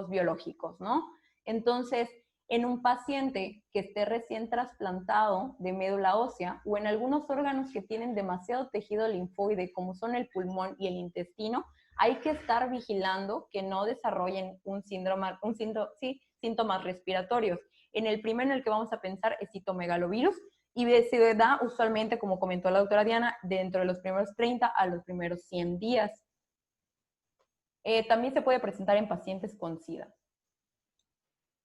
biológicos, ¿no? Entonces, en un paciente que esté recién trasplantado de médula ósea o en algunos órganos que tienen demasiado tejido linfoide, como son el pulmón y el intestino, hay que estar vigilando que no desarrollen síntomas respiratorios. En el primero en el que vamos a pensar es citomegalovirus, y se da usualmente, como comentó la doctora Diana, dentro de los primeros 30 a los primeros 100 días. También se puede presentar en pacientes con SIDA.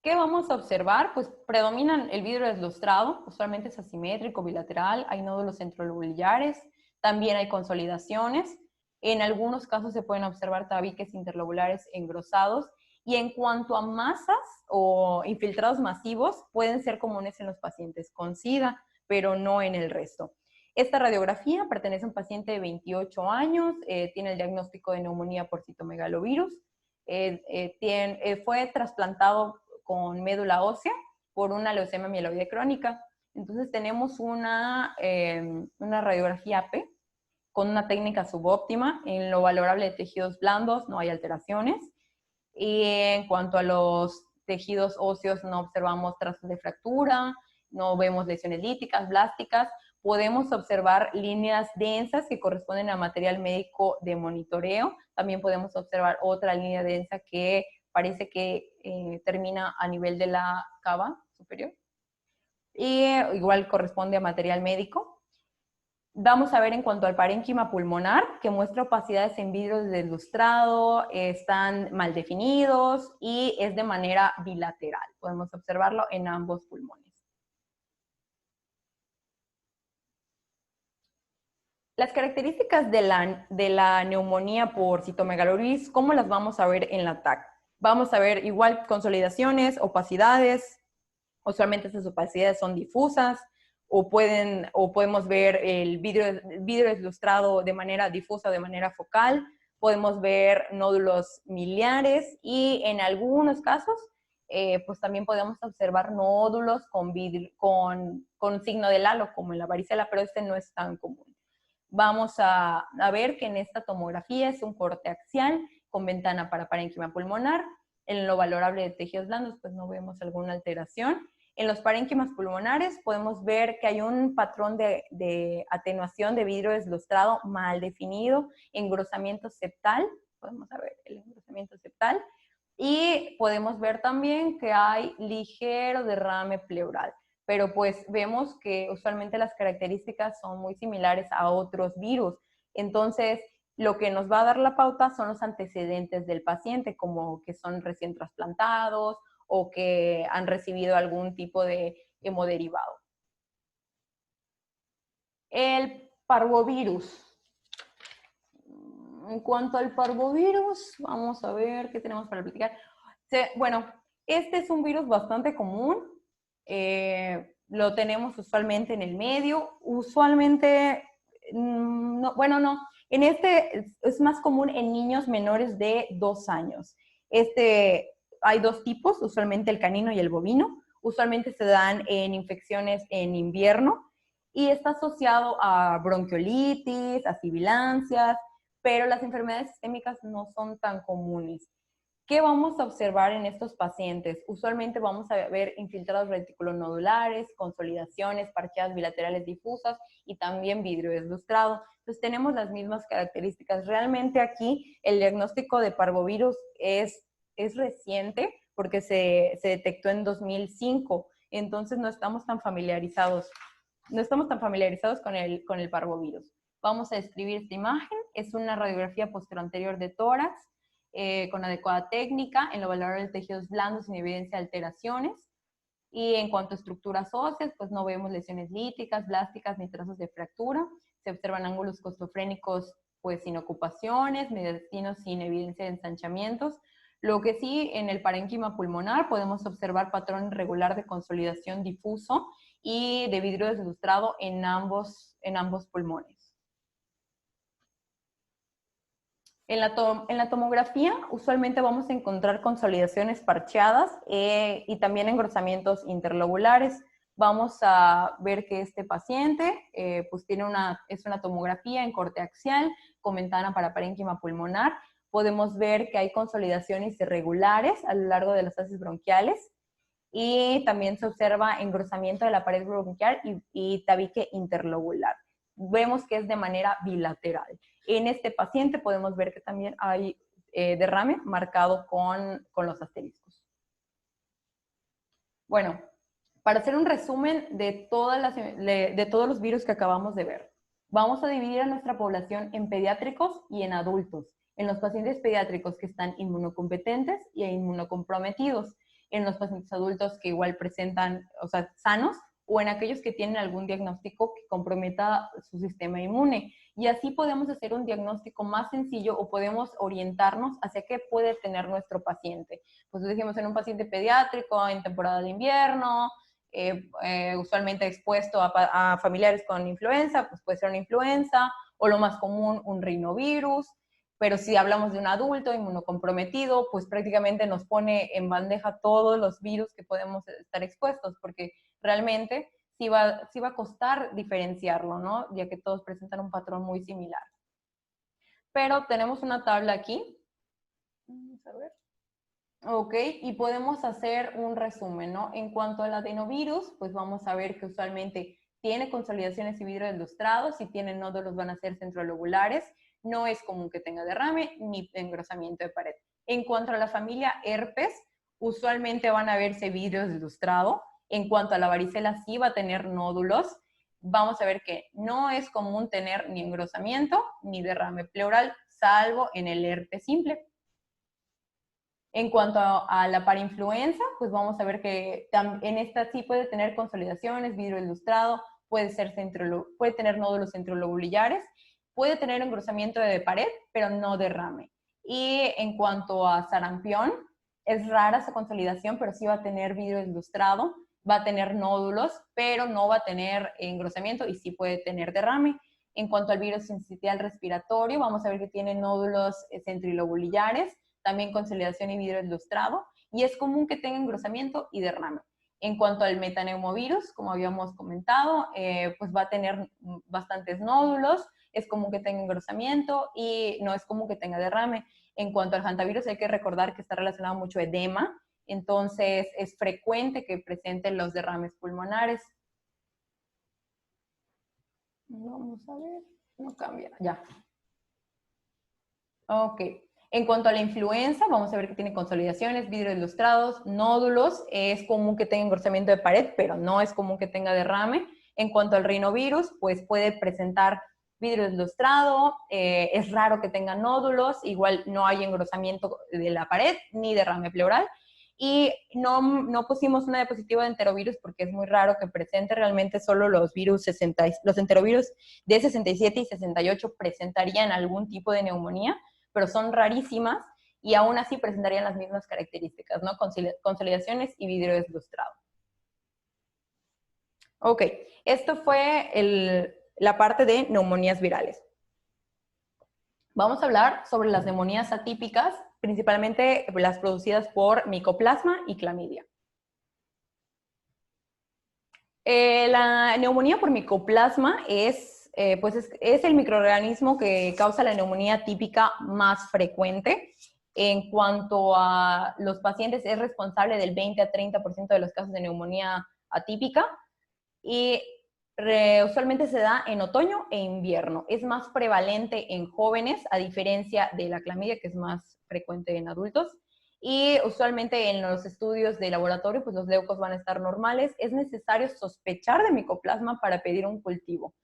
¿Qué vamos a observar? Pues predominan el vidrio deslustrado, usualmente es asimétrico, bilateral, hay nódulos centrolobulares, también hay consolidaciones. En algunos casos se pueden observar tabiques interlobulares engrosados. Y en cuanto a masas o infiltrados masivos, pueden ser comunes en los pacientes con SIDA, pero no en el resto. Esta radiografía pertenece a un paciente de 28 años, tiene el diagnóstico de neumonía por citomegalovirus, fue trasplantado con médula ósea por una leucemia mieloide crónica. Entonces tenemos una radiografía AP con una técnica subóptima. En lo valorable de tejidos blandos no hay alteraciones. Y en cuanto a los tejidos óseos no observamos trazos de fractura, no vemos lesiones líticas, blásticas. Podemos observar líneas densas que corresponden a material médico de monitoreo. También podemos observar otra línea densa que parece que termina a nivel de la cava superior. Y igual corresponde a material médico. Vamos a ver en cuanto al parénquima pulmonar, que muestra opacidades en vidrio deslustrado, están mal definidos y es de manera bilateral. Podemos observarlo en ambos pulmones. Las características de la neumonía por citomegalovirus, ¿cómo las vamos a ver en la TAC? Vamos a ver igual consolidaciones, opacidades, usualmente esas opacidades son difusas, o podemos ver el vidrio deslustrado de manera difusa o de manera focal, podemos ver nódulos miliares y en algunos casos pues también podemos observar nódulos con signo del halo, como en la varicela, pero este no es tan común. Vamos a ver que en esta tomografía es un corte axial con ventana para parénquima pulmonar. En lo valorable de tejidos blandos pues no vemos alguna alteración. En los parénquimas pulmonares podemos ver que hay un patrón de atenuación de vidrio deslustrado mal definido, engrosamiento septal, podemos ver el engrosamiento septal, Y podemos ver también que hay ligero derrame pleural, pero pues vemos que usualmente las características son muy similares a otros virus. Entonces, lo que nos va a dar la pauta son los antecedentes del paciente, como que son recién trasplantados o que han recibido algún tipo de hemoderivado. El parvovirus. En cuanto al parvovirus, vamos a ver qué tenemos para platicar. Bueno, este es un virus bastante común. Lo tenemos usualmente en el medio. Usualmente, no, bueno, no. En este es más común en niños menores de 2 años. Hay 2 tipos, usualmente el canino y el bovino. Usualmente se dan en infecciones en invierno y está asociado a bronquiolitis, a sibilancias, pero las enfermedades sistémicas no son tan comunes. ¿Qué vamos a observar en estos pacientes? Usualmente vamos a ver infiltrados reticulonodulares, consolidaciones, parcheadas bilaterales difusas y también vidrio deslustrado. Entonces tenemos las mismas características. Realmente aquí el diagnóstico de parvovirus es reciente porque se detectó en 2005, entonces no estamos tan familiarizados con el parvovirus. Vamos a describir esta imagen. Es una radiografía posterior de tórax con adecuada técnica. En lo valorado de tejidos blandos sin evidencia de alteraciones. Y en cuanto a estructuras óseas, pues no vemos lesiones líticas, blásticas ni trazos de fractura. Se observan ángulos costofrénicos pues sin ocupaciones, mediastinos sin evidencia de ensanchamientos. Lo que sí, en el parénquima pulmonar podemos observar patrón irregular de consolidación difuso y de vidrio deslustrado en ambos pulmones. En la tomografía usualmente vamos a encontrar consolidaciones parcheadas y también engrosamientos interlobulares. Vamos a ver que este paciente pues es una tomografía en corte axial con ventana para parénquima pulmonar. Podemos ver que hay consolidaciones irregulares a lo largo de las haces bronquiales y también se observa engrosamiento de la pared bronquial y tabique interlobular. Vemos que es de manera bilateral. En este paciente podemos ver que también hay derrame marcado con los asteriscos. Bueno, para hacer un resumen de todos los virus que acabamos de ver, vamos a dividir a nuestra población en pediátricos y en adultos. En los pacientes pediátricos que están inmunocompetentes y inmunocomprometidos. En los pacientes adultos que igual presentan, o sea, sanos, o en aquellos que tienen algún diagnóstico que comprometa su sistema inmune. Y así podemos hacer un diagnóstico más sencillo o podemos orientarnos hacia qué puede tener nuestro paciente. Pues decimos en un paciente pediátrico en temporada de invierno, usualmente expuesto a familiares con influenza, pues puede ser una influenza, o lo más común, un rinovirus. Pero si hablamos de un adulto inmunocomprometido, pues prácticamente nos pone en bandeja todos los virus que podemos estar expuestos, porque realmente sí va a costar diferenciarlo, ¿no? Ya que todos presentan un patrón muy similar. Pero tenemos una tabla aquí. Vamos a ver. Ok, y podemos hacer un resumen, ¿no? En cuanto al adenovirus, pues vamos a ver que usualmente tiene consolidaciones y vidrio deslustrado. Si tiene nódulos van a ser centrolobulares. No es común que tenga derrame ni engrosamiento de pared. En cuanto a la familia herpes, usualmente van a verse vidrio deslustrado. En cuanto a la varicela, sí va a tener nódulos. Vamos a ver que no es común tener ni engrosamiento ni derrame pleural, salvo en el herpes simple. En cuanto a la parainfluenza, pues vamos a ver que en esta sí puede tener consolidaciones, vidrio ilustrado, puede tener nódulos centrolobulares, puede tener engrosamiento de pared, pero no derrame. Y en cuanto a sarampión, es rara esa consolidación, pero sí va a tener vidrio ilustrado, va a tener nódulos, pero no va a tener engrosamiento y sí puede tener derrame. En cuanto al virus sincitial respiratorio, vamos a ver que tiene nódulos centrilobulares, también consolidación y vidrio ilustrado, y es común que tenga engrosamiento y derrame. En cuanto al metaneumovirus, como habíamos comentado, pues va a tener bastantes nódulos, es común que tenga engrosamiento y no es común que tenga derrame. En cuanto al hantavirus, hay que recordar que está relacionado mucho edema, entonces es frecuente que presenten los derrames pulmonares. Vamos a ver, no cambia, ya. Ok. En cuanto a la influenza, vamos a ver que tiene consolidaciones, vidrios ilustrados, nódulos. Es común que tenga engrosamiento de pared, pero no es común que tenga derrame. En cuanto al rinovirus, pues puede presentar vidrio ilustrado, es raro que tenga nódulos, igual no hay engrosamiento de la pared ni derrame pleural. Y no pusimos una diapositiva de enterovirus porque es muy raro que presente, realmente solo los los enterovirus de 67 y 68 presentarían algún tipo de neumonía, pero son rarísimas y aún así presentarían las mismas características, ¿no? Consolidaciones y vidrio ilustrado. Ok, esto fue la parte de neumonías virales. Vamos a hablar sobre las neumonías atípicas, principalmente las producidas por micoplasma y clamidia. La neumonía por micoplasma es el microorganismo que causa la neumonía típica más frecuente. En cuanto a los pacientes, es responsable del 20 a 30% de los casos de neumonía atípica y usualmente se da en otoño e invierno. Es más prevalente en jóvenes, a diferencia de la clamidia, que es más frecuente en adultos. Y usualmente en los estudios de laboratorio, pues los leucos van a estar normales. Es necesario sospechar de micoplasma para pedir un cultivo.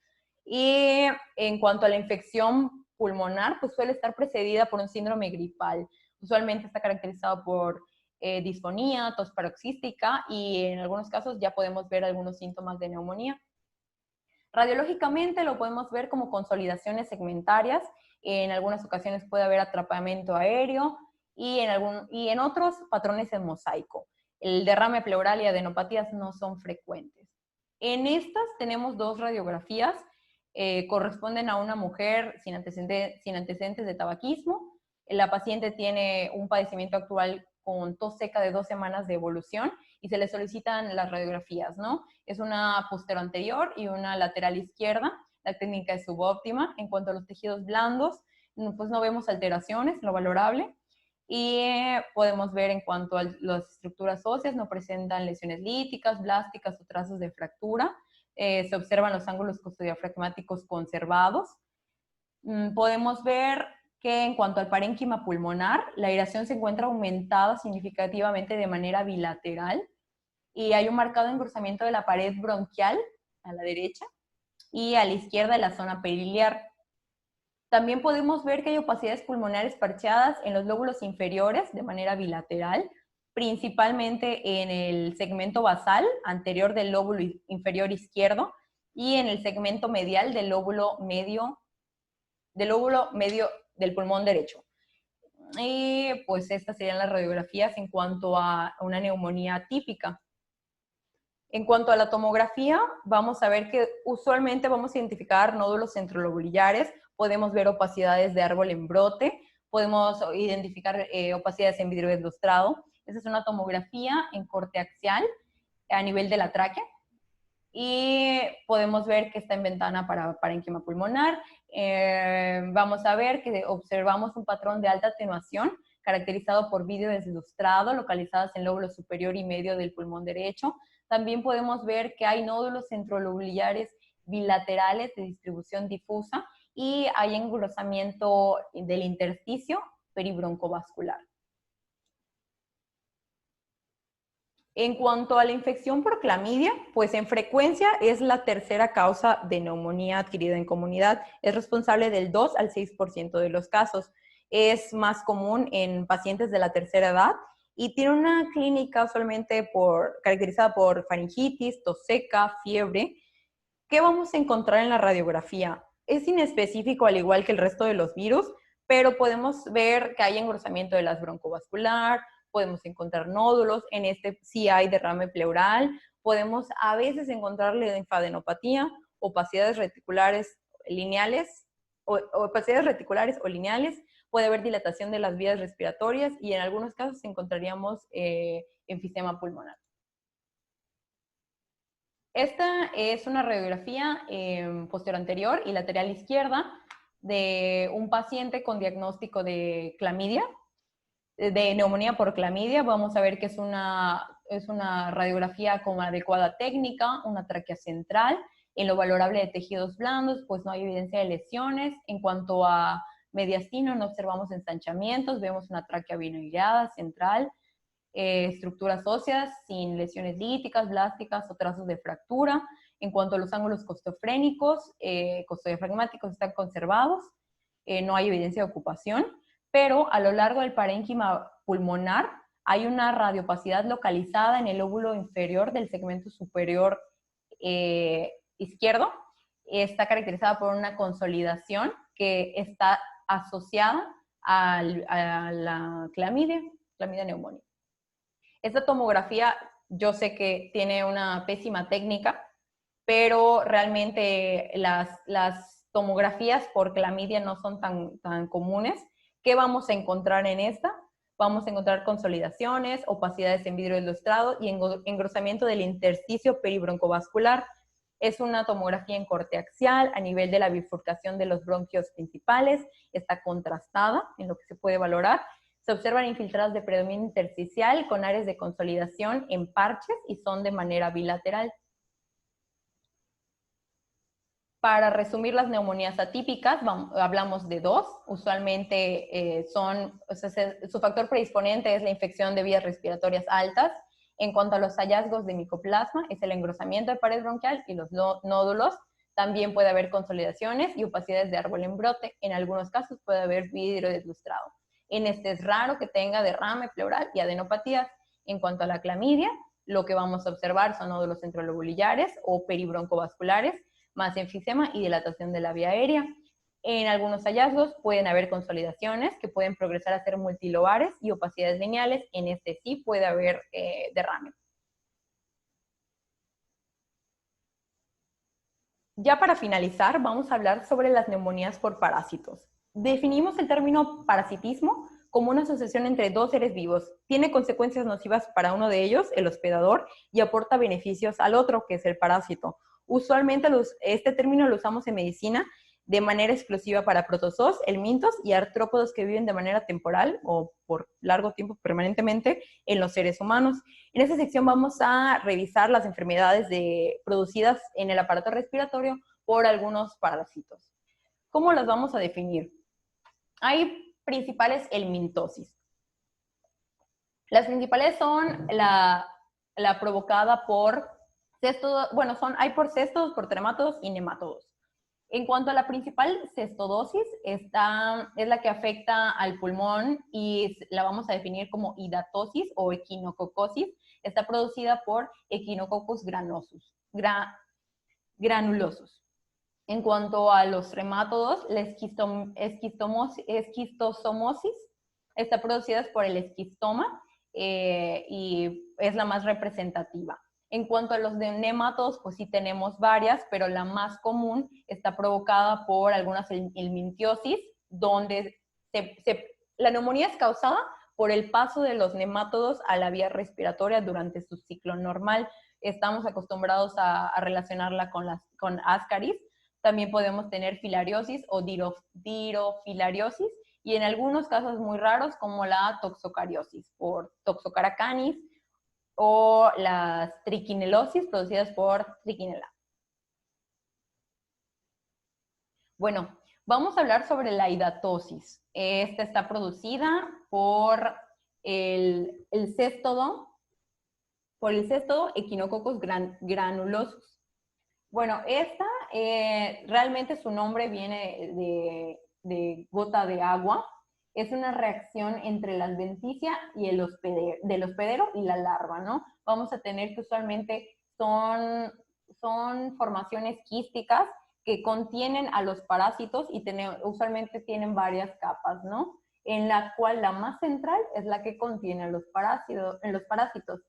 Y en cuanto a la infección pulmonar, pues suele estar precedida por un síndrome gripal. Usualmente está caracterizado por disfonía, tos paroxística y en algunos casos ya podemos ver algunos síntomas de neumonía. Radiológicamente lo podemos ver como consolidaciones segmentarias, en algunas ocasiones puede haber atrapamiento aéreo y en otros patrones en mosaico. El derrame pleural y adenopatías no son frecuentes. En estas tenemos dos radiografías, corresponden a una mujer sin antecedentes de tabaquismo. La paciente tiene un padecimiento actual con tos seca de 2 semanas de evolución y se le solicitan las radiografías, ¿no? Es una posteroanterior y una lateral izquierda. La técnica es subóptima. En cuanto a los tejidos blandos, pues no vemos alteraciones, lo valorable. Y podemos ver en cuanto a las estructuras óseas, no presentan lesiones líticas, blásticas o trazos de fractura. Se observan los ángulos costodiafragmáticos conservados. Podemos ver que en cuanto al parénquima pulmonar, la aireación se encuentra aumentada significativamente de manera bilateral y hay un marcado engrosamiento de la pared bronquial a la derecha y a la izquierda de la zona periliar. También podemos ver que hay opacidades pulmonares parcheadas en los lóbulos inferiores de manera bilateral, principalmente en el segmento basal anterior del lóbulo inferior izquierdo y en el segmento medial del lóbulo medio del pulmón derecho. Y pues estas serían las radiografías en cuanto a una neumonía típica. En cuanto a la tomografía, vamos a ver que usualmente vamos a identificar nódulos centrolobulillares, podemos ver opacidades de árbol en brote, podemos identificar opacidades en vidrio ilustrado. Esa es una tomografía en corte axial a nivel de la tráquea. Y podemos ver que está en ventana para parénquima pulmonar. Vamos a ver que observamos un patrón de alta atenuación caracterizado por vidrio desilustrado, localizadas en el lóbulo superior y medio del pulmón derecho. También podemos ver que hay nódulos centrolobulillares bilaterales de distribución difusa y hay engrosamiento del intersticio peribroncovascular. En cuanto a la infección por clamidia, pues en frecuencia es la tercera causa de neumonía adquirida en comunidad. Es responsable del 2 al 6% de los casos. Es más común en pacientes de la tercera edad y tiene una clínica usualmente caracterizada por faringitis, tos seca, fiebre. ¿Qué vamos a encontrar en la radiografía? Es inespecífico al igual que el resto de los virus, pero podemos ver que hay engrosamiento de las broncovascular, podemos encontrar nódulos, en este sí hay derrame pleural, podemos a veces encontrar linfadenopatía, opacidades reticulares lineales, opacidades reticulares o lineales, puede haber dilatación de las vías respiratorias y en algunos casos encontraríamos enfisema pulmonar. Esta es una radiografía posterior anterior y lateral izquierda de un paciente con diagnóstico de clamidia, de neumonía por clamidia. Vamos a ver que es una radiografía con adecuada técnica, una tráquea central. En lo valorable de tejidos blandos, pues no hay evidencia de lesiones. En cuanto a mediastino no observamos ensanchamientos, vemos una tráquea binoidal central, estructuras óseas sin lesiones líticas, blásticas o trazos de fractura. En cuanto a los ángulos costofrénicos, costodiafragmáticos están conservados, no hay evidencia de ocupación, pero a lo largo del parénquima pulmonar hay una radiopacidad localizada en el lóbulo inferior del segmento superior izquierdo. Está caracterizada por una consolidación que está asociada a la clamidia neumonía. Esta tomografía yo sé que tiene una pésima técnica, pero realmente las tomografías por clamidia no son tan comunes. ¿Qué vamos a encontrar en esta? Vamos a encontrar consolidaciones, opacidades en vidrio ilustrado y engrosamiento del intersticio peribroncovascular. Es una tomografía en corte axial a nivel de la bifurcación de los bronquios principales, está contrastada en lo que se puede valorar. Se observan infiltrados de predominio intersticial con áreas de consolidación en parches y son de manera bilateral. Para resumir las neumonías atípicas, hablamos de dos. Usualmente su factor predisponente es la infección de vías respiratorias altas. En cuanto a los hallazgos de micoplasma, es el engrosamiento de pared bronquial y los nódulos. También puede haber consolidaciones y opacidades de árbol en brote. En algunos casos puede haber vidrio deslustrado. En este es raro que tenga derrame pleural y adenopatías. En cuanto a la clamidia, lo que vamos a observar son nódulos centrolobulillares o peribroncovasculares, más enfisema y dilatación de la vía aérea. En algunos hallazgos pueden haber consolidaciones que pueden progresar a ser multilobares y opacidades lineales. En este sí puede haber derrame. Ya para finalizar, vamos a hablar sobre las neumonías por parásitos. Definimos el término parasitismo como una asociación entre dos seres vivos. Tiene consecuencias nocivas para uno de ellos, el hospedador, y aporta beneficios al otro, que es el parásito. Usualmente este término lo usamos en medicina de manera exclusiva para protozoos, helmintos y artrópodos que viven de manera temporal o por largo tiempo permanentemente en los seres humanos. En esta sección vamos a revisar las enfermedades producidas en el aparato respiratorio por algunos parásitos. ¿Cómo las vamos a definir? Hay principales helmintosis. Las principales son la provocada por hay por cestos, por tremátodos y nemátodos. En cuanto a la principal cestodosis, es la que afecta al pulmón y la vamos a definir como hidatosis o equinococosis. Está producida por Echinococcus granulosus. En cuanto a los tremátodos, la esquistosomosis está producida por el esquistoma y es la más representativa. En cuanto a los de nemátodos, pues sí tenemos varias, pero la más común está provocada por algunas helmintiosis, donde la neumonía es causada por el paso de los nemátodos a la vía respiratoria durante su ciclo normal. Estamos acostumbrados a relacionarla con ascaris. También podemos tener filariosis o dirofilariosis, y en algunos casos muy raros como la toxocariosis por Toxocara canis, o las triquinelosis producidas por Trichinella. Bueno, vamos a hablar sobre la hidatosis. Esta está producida por el céstodo Echinococcus granulosus. Bueno, esta realmente su nombre viene de gota de agua. Es una reacción entre la adventicia y del hospedero y la larva, ¿no? Vamos a tener que usualmente son formaciones quísticas que contienen a los parásitos y usualmente tienen varias capas, ¿no? En la cual la más central es la que contiene a los parásitos.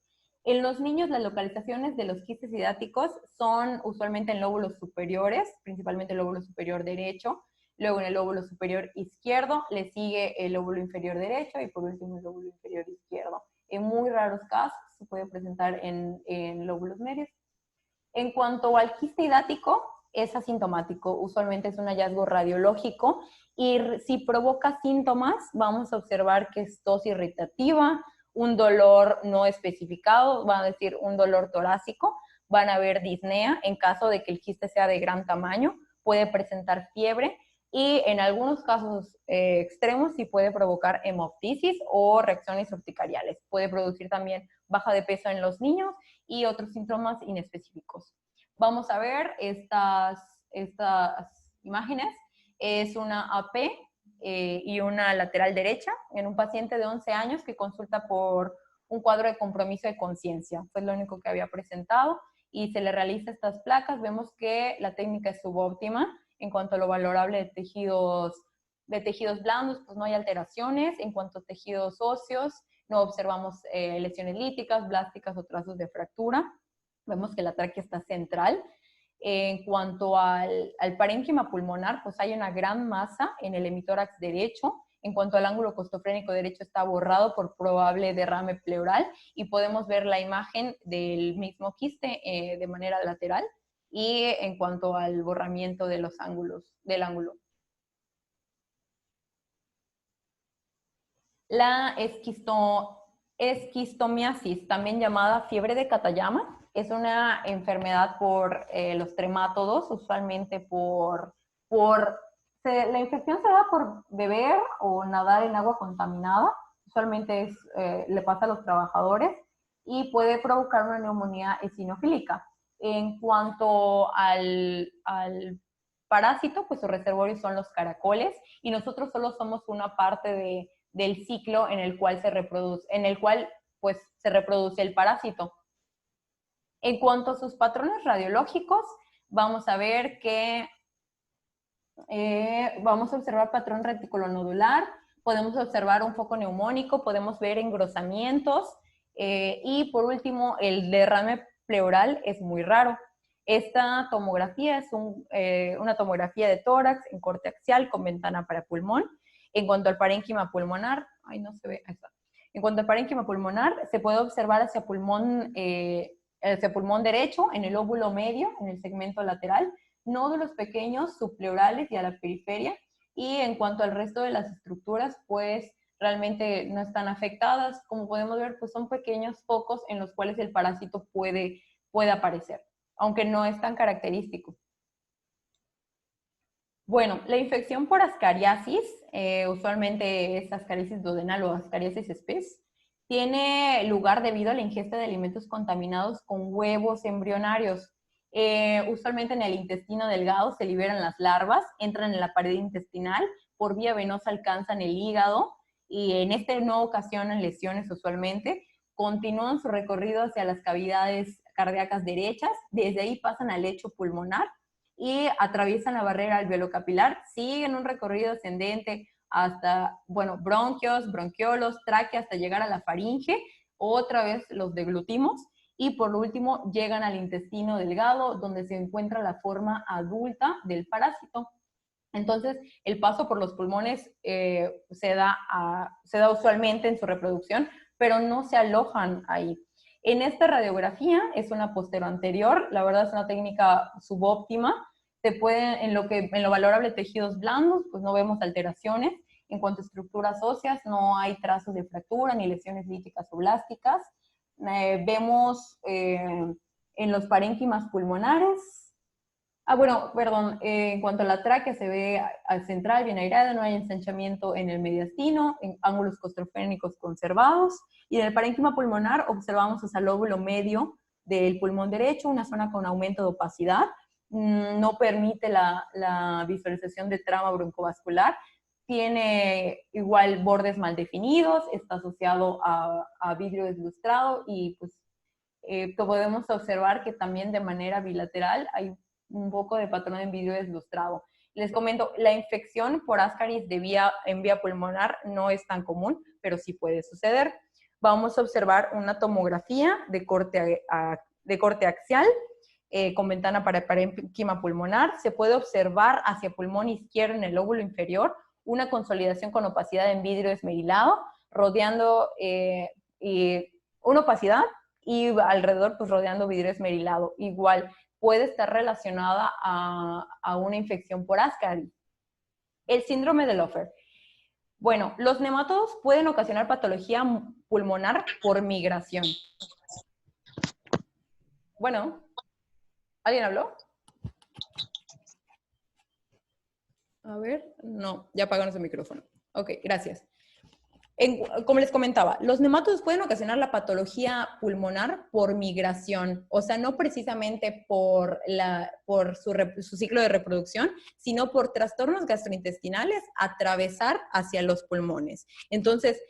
En los niños, las localizaciones de los quistes hidáticos son usualmente en lóbulos superiores, principalmente el lóbulo superior derecho. Luego en el lóbulo superior izquierdo, le sigue el lóbulo inferior derecho y por último el lóbulo inferior izquierdo. En muy raros casos se puede presentar en lóbulos medios. En cuanto al quiste hidático, es asintomático. Usualmente es un hallazgo radiológico y si provoca síntomas, vamos a observar que es tos irritativa, un dolor no especificado, van a decir un dolor torácico, van a haber disnea en caso de que el quiste sea de gran tamaño, puede presentar fiebre. y en algunos casos extremos sí puede provocar hemoptisis o reacciones urticariales. Puede producir también baja de peso en los niños y otros síntomas inespecíficos. Vamos a ver estas imágenes. Es una AP y una lateral derecha en un paciente de 11 años que consulta por un cuadro de compromiso de conciencia. Fue lo único que había presentado y se le realiza estas placas. Vemos que la técnica es subóptima en cuanto a lo valorable de tejidos blandos, pues no hay alteraciones. En cuanto a tejidos óseos, no observamos lesiones líticas, blásticas o trazos de fractura. Vemos que la tráquea está central. En cuanto al parénquima pulmonar, pues hay una gran masa en el hemitórax derecho. En cuanto al ángulo costofrénico derecho, está borrado por probable derrame pleural y podemos ver la imagen del mismo quiste de manera lateral y en cuanto al borramiento de los ángulos, del ángulo. La esquistomiasis, también llamada fiebre de Katayama, es una enfermedad por los tremátodos, usualmente la infección se da por beber o nadar en agua contaminada, usualmente le pasa a los trabajadores y puede provocar una neumonía eosinofílica. En cuanto al parásito, pues su reservorio son los caracoles y nosotros solo somos una parte del ciclo en el cual se reproduce el parásito. En cuanto a sus patrones radiológicos, vamos a ver que vamos a observar patrón reticulonodular, podemos observar un foco neumónico, podemos ver engrosamientos y por último el derrame pleural es muy raro. Esta tomografía es una tomografía de tórax en corte axial con ventana para pulmón. En cuanto al parénquima pulmonar, ay, no se ve, ahí está. En cuanto al parénquima pulmonar, se puede observar hacia pulmón derecho, en el óvulo medio, en el segmento lateral, nódulos pequeños subpleurales y a la periferia, y en cuanto al resto de las estructuras, pues realmente no están afectadas. Como podemos ver, pues son pequeños focos en los cuales el parásito puede aparecer, aunque no es tan característico. Bueno, la infección por ascariasis, usualmente es ascariasis duodenal o ascariasis spes, tiene lugar debido a la ingesta de alimentos contaminados con huevos embrionarios. Usualmente en el intestino delgado se liberan las larvas, entran en la pared intestinal, por vía venosa alcanzan el hígado y en este no ocasionan lesiones usualmente, continúan su recorrido hacia las cavidades cardíacas derechas, desde ahí pasan al lecho pulmonar y atraviesan la barrera alveolo-capilar, siguen un recorrido ascendente hasta, bueno, bronquios, bronquiolos, tráquea, hasta llegar a la faringe, otra vez los deglutimos, y por último llegan al intestino delgado, donde se encuentra la forma adulta del parásito. Entonces, el paso por los pulmones se da usualmente en su reproducción, pero no se alojan ahí. En esta radiografía es una posteroanterior, la verdad es una técnica subóptima. En lo valorable de tejidos blandos, pues no vemos alteraciones. En cuanto a estructuras óseas, no hay trazos de fractura ni lesiones líticas o blásticas. Vemos en los parénquimas pulmonares. Bueno, perdón, en cuanto a la tráquea se ve al central bien airada, no hay ensanchamiento en el mediastino, en ángulos costrofrénicos conservados, y en el parénquima pulmonar observamos hasta el lóbulo medio del pulmón derecho, una zona con aumento de opacidad, no permite la visualización de trama broncovascular, tiene igual bordes mal definidos, está asociado a vidrio deslustrado y pues podemos observar que también de manera bilateral hay un poco de patrón en vidrio deslustrado. Les comento, la infección por Ascaris en vía pulmonar no es tan común, pero sí puede suceder. Vamos a observar una tomografía de corte axial con ventana para parénquima pulmonar. Se puede observar hacia pulmón izquierdo en el lóbulo inferior una consolidación con opacidad en vidrio esmerilado, rodeando una opacidad y alrededor pues rodeando vidrio esmerilado. Igual, puede estar relacionada a una infección por Ascaris. El síndrome de Loeffler. Bueno, los nematodos pueden ocasionar patología pulmonar por migración. Bueno, ¿alguien habló? A ver, no, ya apagaron su micrófono. Ok, gracias. Como les comentaba, los nematodos pueden ocasionar la patología pulmonar por migración, o sea, no precisamente por su ciclo de reproducción, sino por trastornos gastrointestinales atravesar hacia los pulmones. Entonces,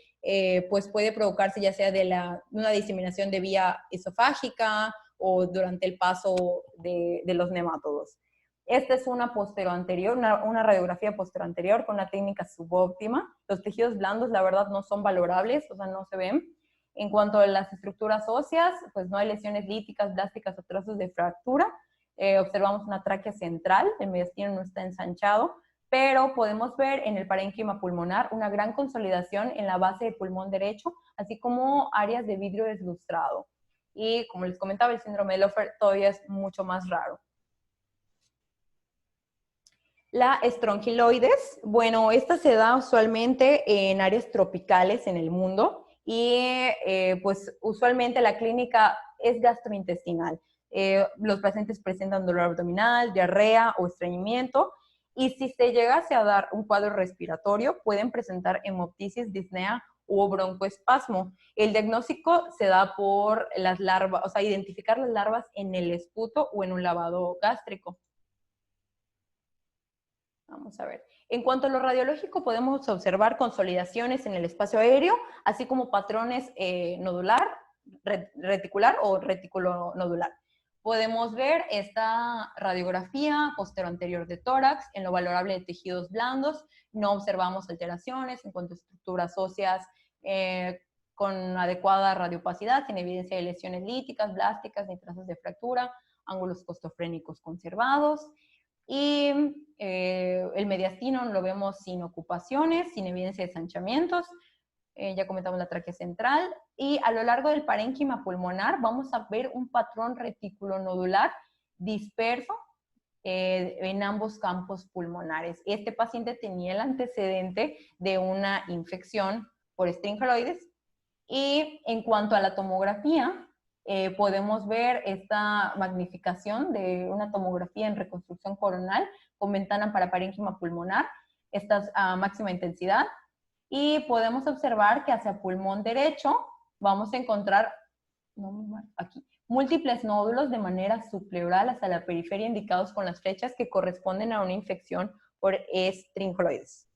pues puede provocarse ya sea de una diseminación de vía esofágica o durante el paso de los nematodos. Esta es una posteroanterior, una radiografía posteroanterior con una técnica subóptima. Los tejidos blandos, la verdad, no son valorables, o sea, no se ven. En cuanto a las estructuras óseas, pues no hay lesiones líticas, blásticas o trazos de fractura. Observamos una tráquea central, el mediastino no está ensanchado, pero podemos ver en el parénquima pulmonar una gran consolidación en la base del pulmón derecho, así como áreas de vidrio deslustrado. Y como les comentaba, el síndrome de Loeffler todavía es mucho más raro. La estrongiloides, bueno, esta se da usualmente en áreas tropicales en el mundo y pues usualmente la clínica es gastrointestinal. Los pacientes presentan dolor abdominal, diarrea o estreñimiento y si se llegase a dar un cuadro respiratorio pueden presentar hemoptisis, disnea o broncoespasmo. El diagnóstico se da por las larvas, o sea, identificar las larvas en el esputo o en un lavado gástrico. Vamos a ver. En cuanto a lo radiológico, podemos observar consolidaciones en el espacio aéreo, así como patrones nodular, reticular o retículo nodular. Podemos ver esta radiografía posterior de tórax, en lo valorable de tejidos blandos, no observamos alteraciones en cuanto a estructuras óseas con adecuada radiopacidad, sin evidencia de lesiones líticas, blásticas, ni trazas de fractura, ángulos costofrénicos conservados. Y el mediastino lo vemos sin ocupaciones, sin evidencia de sanchamientos. Ya comentamos la tráquea central. Y a lo largo del parénquima pulmonar vamos a ver un patrón reticulonodular disperso en ambos campos pulmonares. Este paciente tenía el antecedente de una infección por estringiloides. Y en cuanto a la tomografía, podemos ver esta magnificación de una tomografía en reconstrucción coronal con ventana para parénquima pulmonar, esta es a máxima intensidad, y podemos observar que hacia pulmón derecho vamos a encontrar aquí, múltiples nódulos de manera subpleural hasta la periferia indicados con las flechas que corresponden a una infección por estringiloides.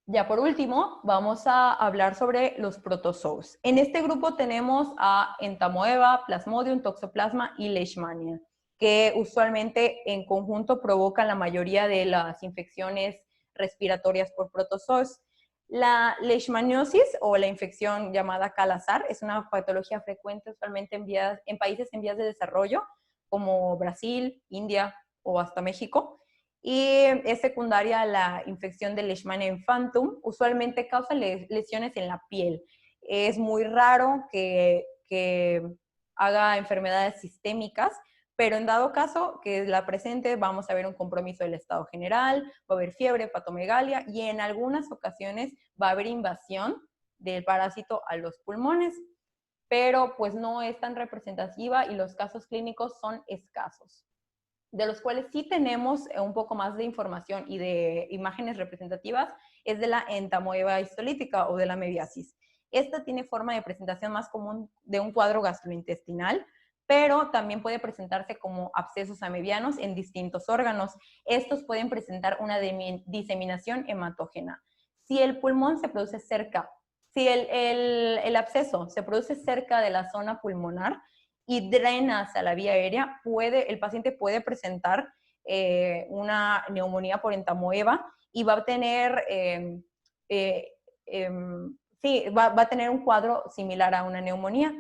Ya por último, vamos a hablar sobre los protozoos. En este grupo tenemos a Entamoeba, Plasmodium, Toxoplasma y Leishmania, que usualmente en conjunto provocan la mayoría de las infecciones respiratorias por protozoos. La leishmaniosis o la infección llamada Kala-Azar es una patología frecuente usualmente en países en vías de desarrollo como Brasil, India o hasta México. Y es secundaria a la infección de Leishmania infantum, usualmente causa lesiones en la piel. Es muy raro que haga enfermedades sistémicas, pero en dado caso que la presente vamos a ver un compromiso del estado general, va a haber fiebre, hepatomegalia y en algunas ocasiones va a haber invasión del parásito a los pulmones, pero pues no es tan representativa y los casos clínicos son escasos, de los cuales sí tenemos un poco más de información y de imágenes representativas, es de la entamoeba histolítica o de la mebiasis. Esta tiene forma de presentación más común de un cuadro gastrointestinal, pero también puede presentarse como abscesos amebianos en distintos órganos. Estos pueden presentar una diseminación hematógena. Si el pulmón se produce cerca, si el absceso se produce cerca de la zona pulmonar, y drena hacia la vía aérea, el paciente puede presentar una neumonía por entamoeba y va a tener, va a tener un cuadro similar a una neumonía.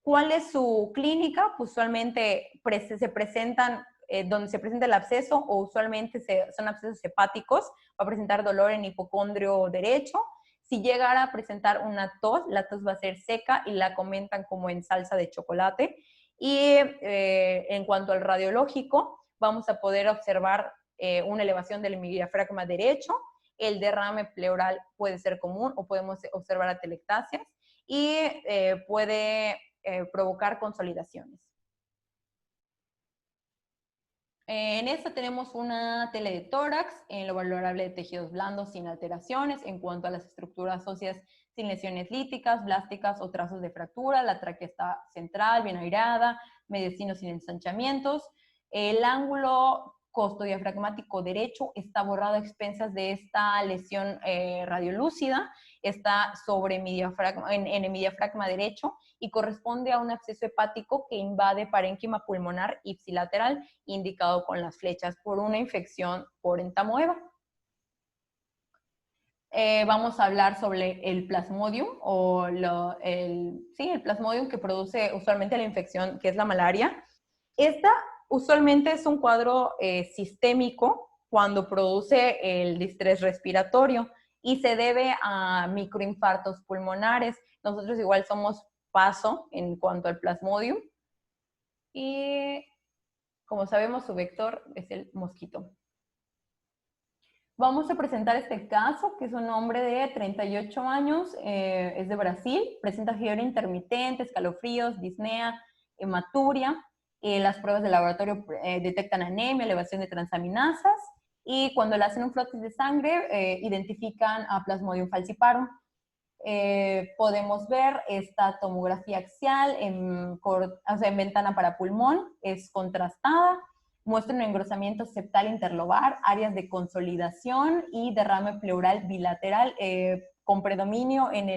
¿Cuál es su clínica? Pues usualmente se presentan donde se presenta el absceso o usualmente son abscesos hepáticos, va a presentar dolor en hipocondrio derecho. Si llegara a presentar una tos, la tos va a ser seca y la comentan como en salsa de chocolate. Y en cuanto al radiológico, vamos a poder observar una elevación del diafragma derecho, el derrame pleural puede ser común o podemos observar atelectasias y puede provocar consolidaciones. En esta tenemos una tele de tórax, en lo valorable de tejidos blandos sin alteraciones, en cuanto a las estructuras óseas sin lesiones líticas, blásticas o trazos de fractura, la tráquea está central, bien airada, mediastino sin ensanchamientos. El ángulo costodiafragmático derecho está borrado a expensas de esta lesión radiolúcida, está sobre mi diafragma, en el diafragma derecho, y corresponde a un absceso hepático que invade parénquima pulmonar ipsilateral, indicado con las flechas por una infección por entamoeba. Vamos a hablar sobre el plasmodium, o el plasmodium que produce usualmente la infección, que es la malaria. Esta usualmente es un cuadro sistémico cuando produce el distrés respiratorio y se debe a microinfartos pulmonares. Nosotros igual somos paso en cuanto al plasmodium y, como sabemos, su vector es el mosquito. Vamos a presentar este caso, que es un hombre de 38 años, es de Brasil, presenta fiebre intermitente, escalofríos, disnea, hematuria. Las pruebas de laboratorio detectan anemia, elevación de transaminasas, y cuando le hacen un frotis de sangre, identifican a Plasmodium falciparum. Podemos ver esta tomografía axial en ventana para pulmón, es contrastada, muestra un engrosamiento septal interlobar, áreas de consolidación y derrame pleural bilateral con predominio en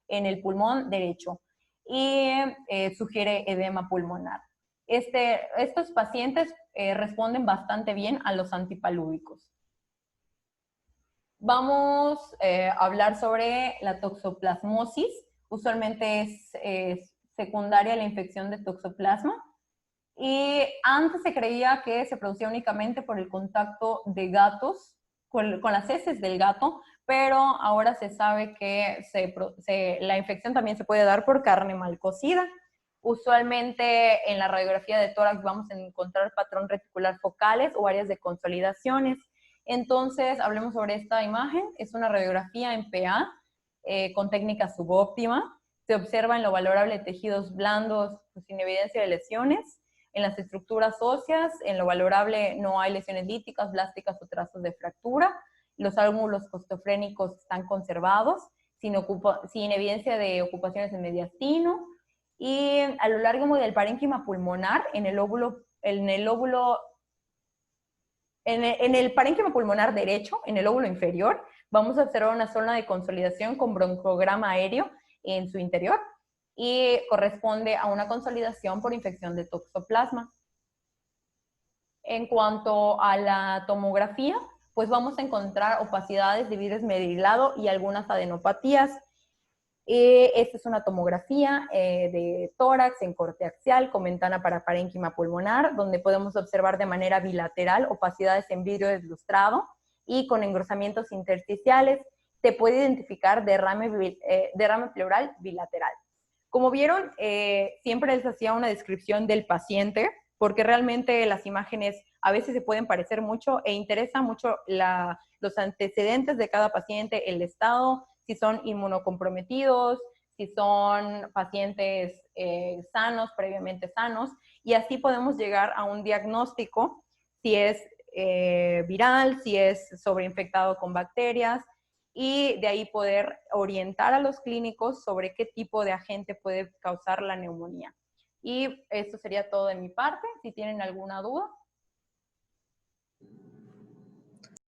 el pulmón derecho, y sugiere edema pulmonar. Estos pacientes responden bastante bien a los antipalúdicos. Vamos a hablar sobre la toxoplasmosis. Usualmente es secundaria a la infección de toxoplasma. Y antes se creía que se producía únicamente por el contacto de gatos con las heces del gato, pero ahora se sabe que la infección también se puede dar por carne mal cocida. Usualmente en la radiografía de tórax vamos a encontrar patrón reticular focales o áreas de consolidaciones. Entonces, hablemos sobre esta imagen. Es una radiografía en PA con técnica subóptima. Se observa en lo valorable tejidos blandos sin evidencia de lesiones. En las estructuras óseas, en lo valorable no hay lesiones líticas, blásticas o trazos de fractura. Los ángulos costofrénicos están conservados, sin evidencia de ocupaciones en mediastino. Y a lo largo del parénquima pulmonar, en el parénquima pulmonar derecho, en el lóbulo inferior, vamos a observar una zona de consolidación con broncograma aéreo en su interior, y corresponde a una consolidación por infección de toxoplasma. En cuanto a la tomografía, pues vamos a encontrar opacidades de vidrio esmerilado y algunas adenopatías. Esta es una tomografía de tórax en corte axial con ventana para parénquima pulmonar, donde podemos observar de manera bilateral opacidades en vidrio deslustrado y con engrosamientos intersticiales. Se puede identificar derrame pleural bilateral. Como vieron, siempre les hacía una descripción del paciente, porque realmente las imágenes a veces se pueden parecer mucho e interesa mucho los antecedentes de cada paciente, el estado, si son inmunocomprometidos, si son pacientes sanos, previamente sanos, y así podemos llegar a un diagnóstico, si es viral, si es sobreinfectado con bacterias, y de ahí poder orientar a los clínicos sobre qué tipo de agente puede causar la neumonía. Y esto sería todo de mi parte. Si tienen alguna duda.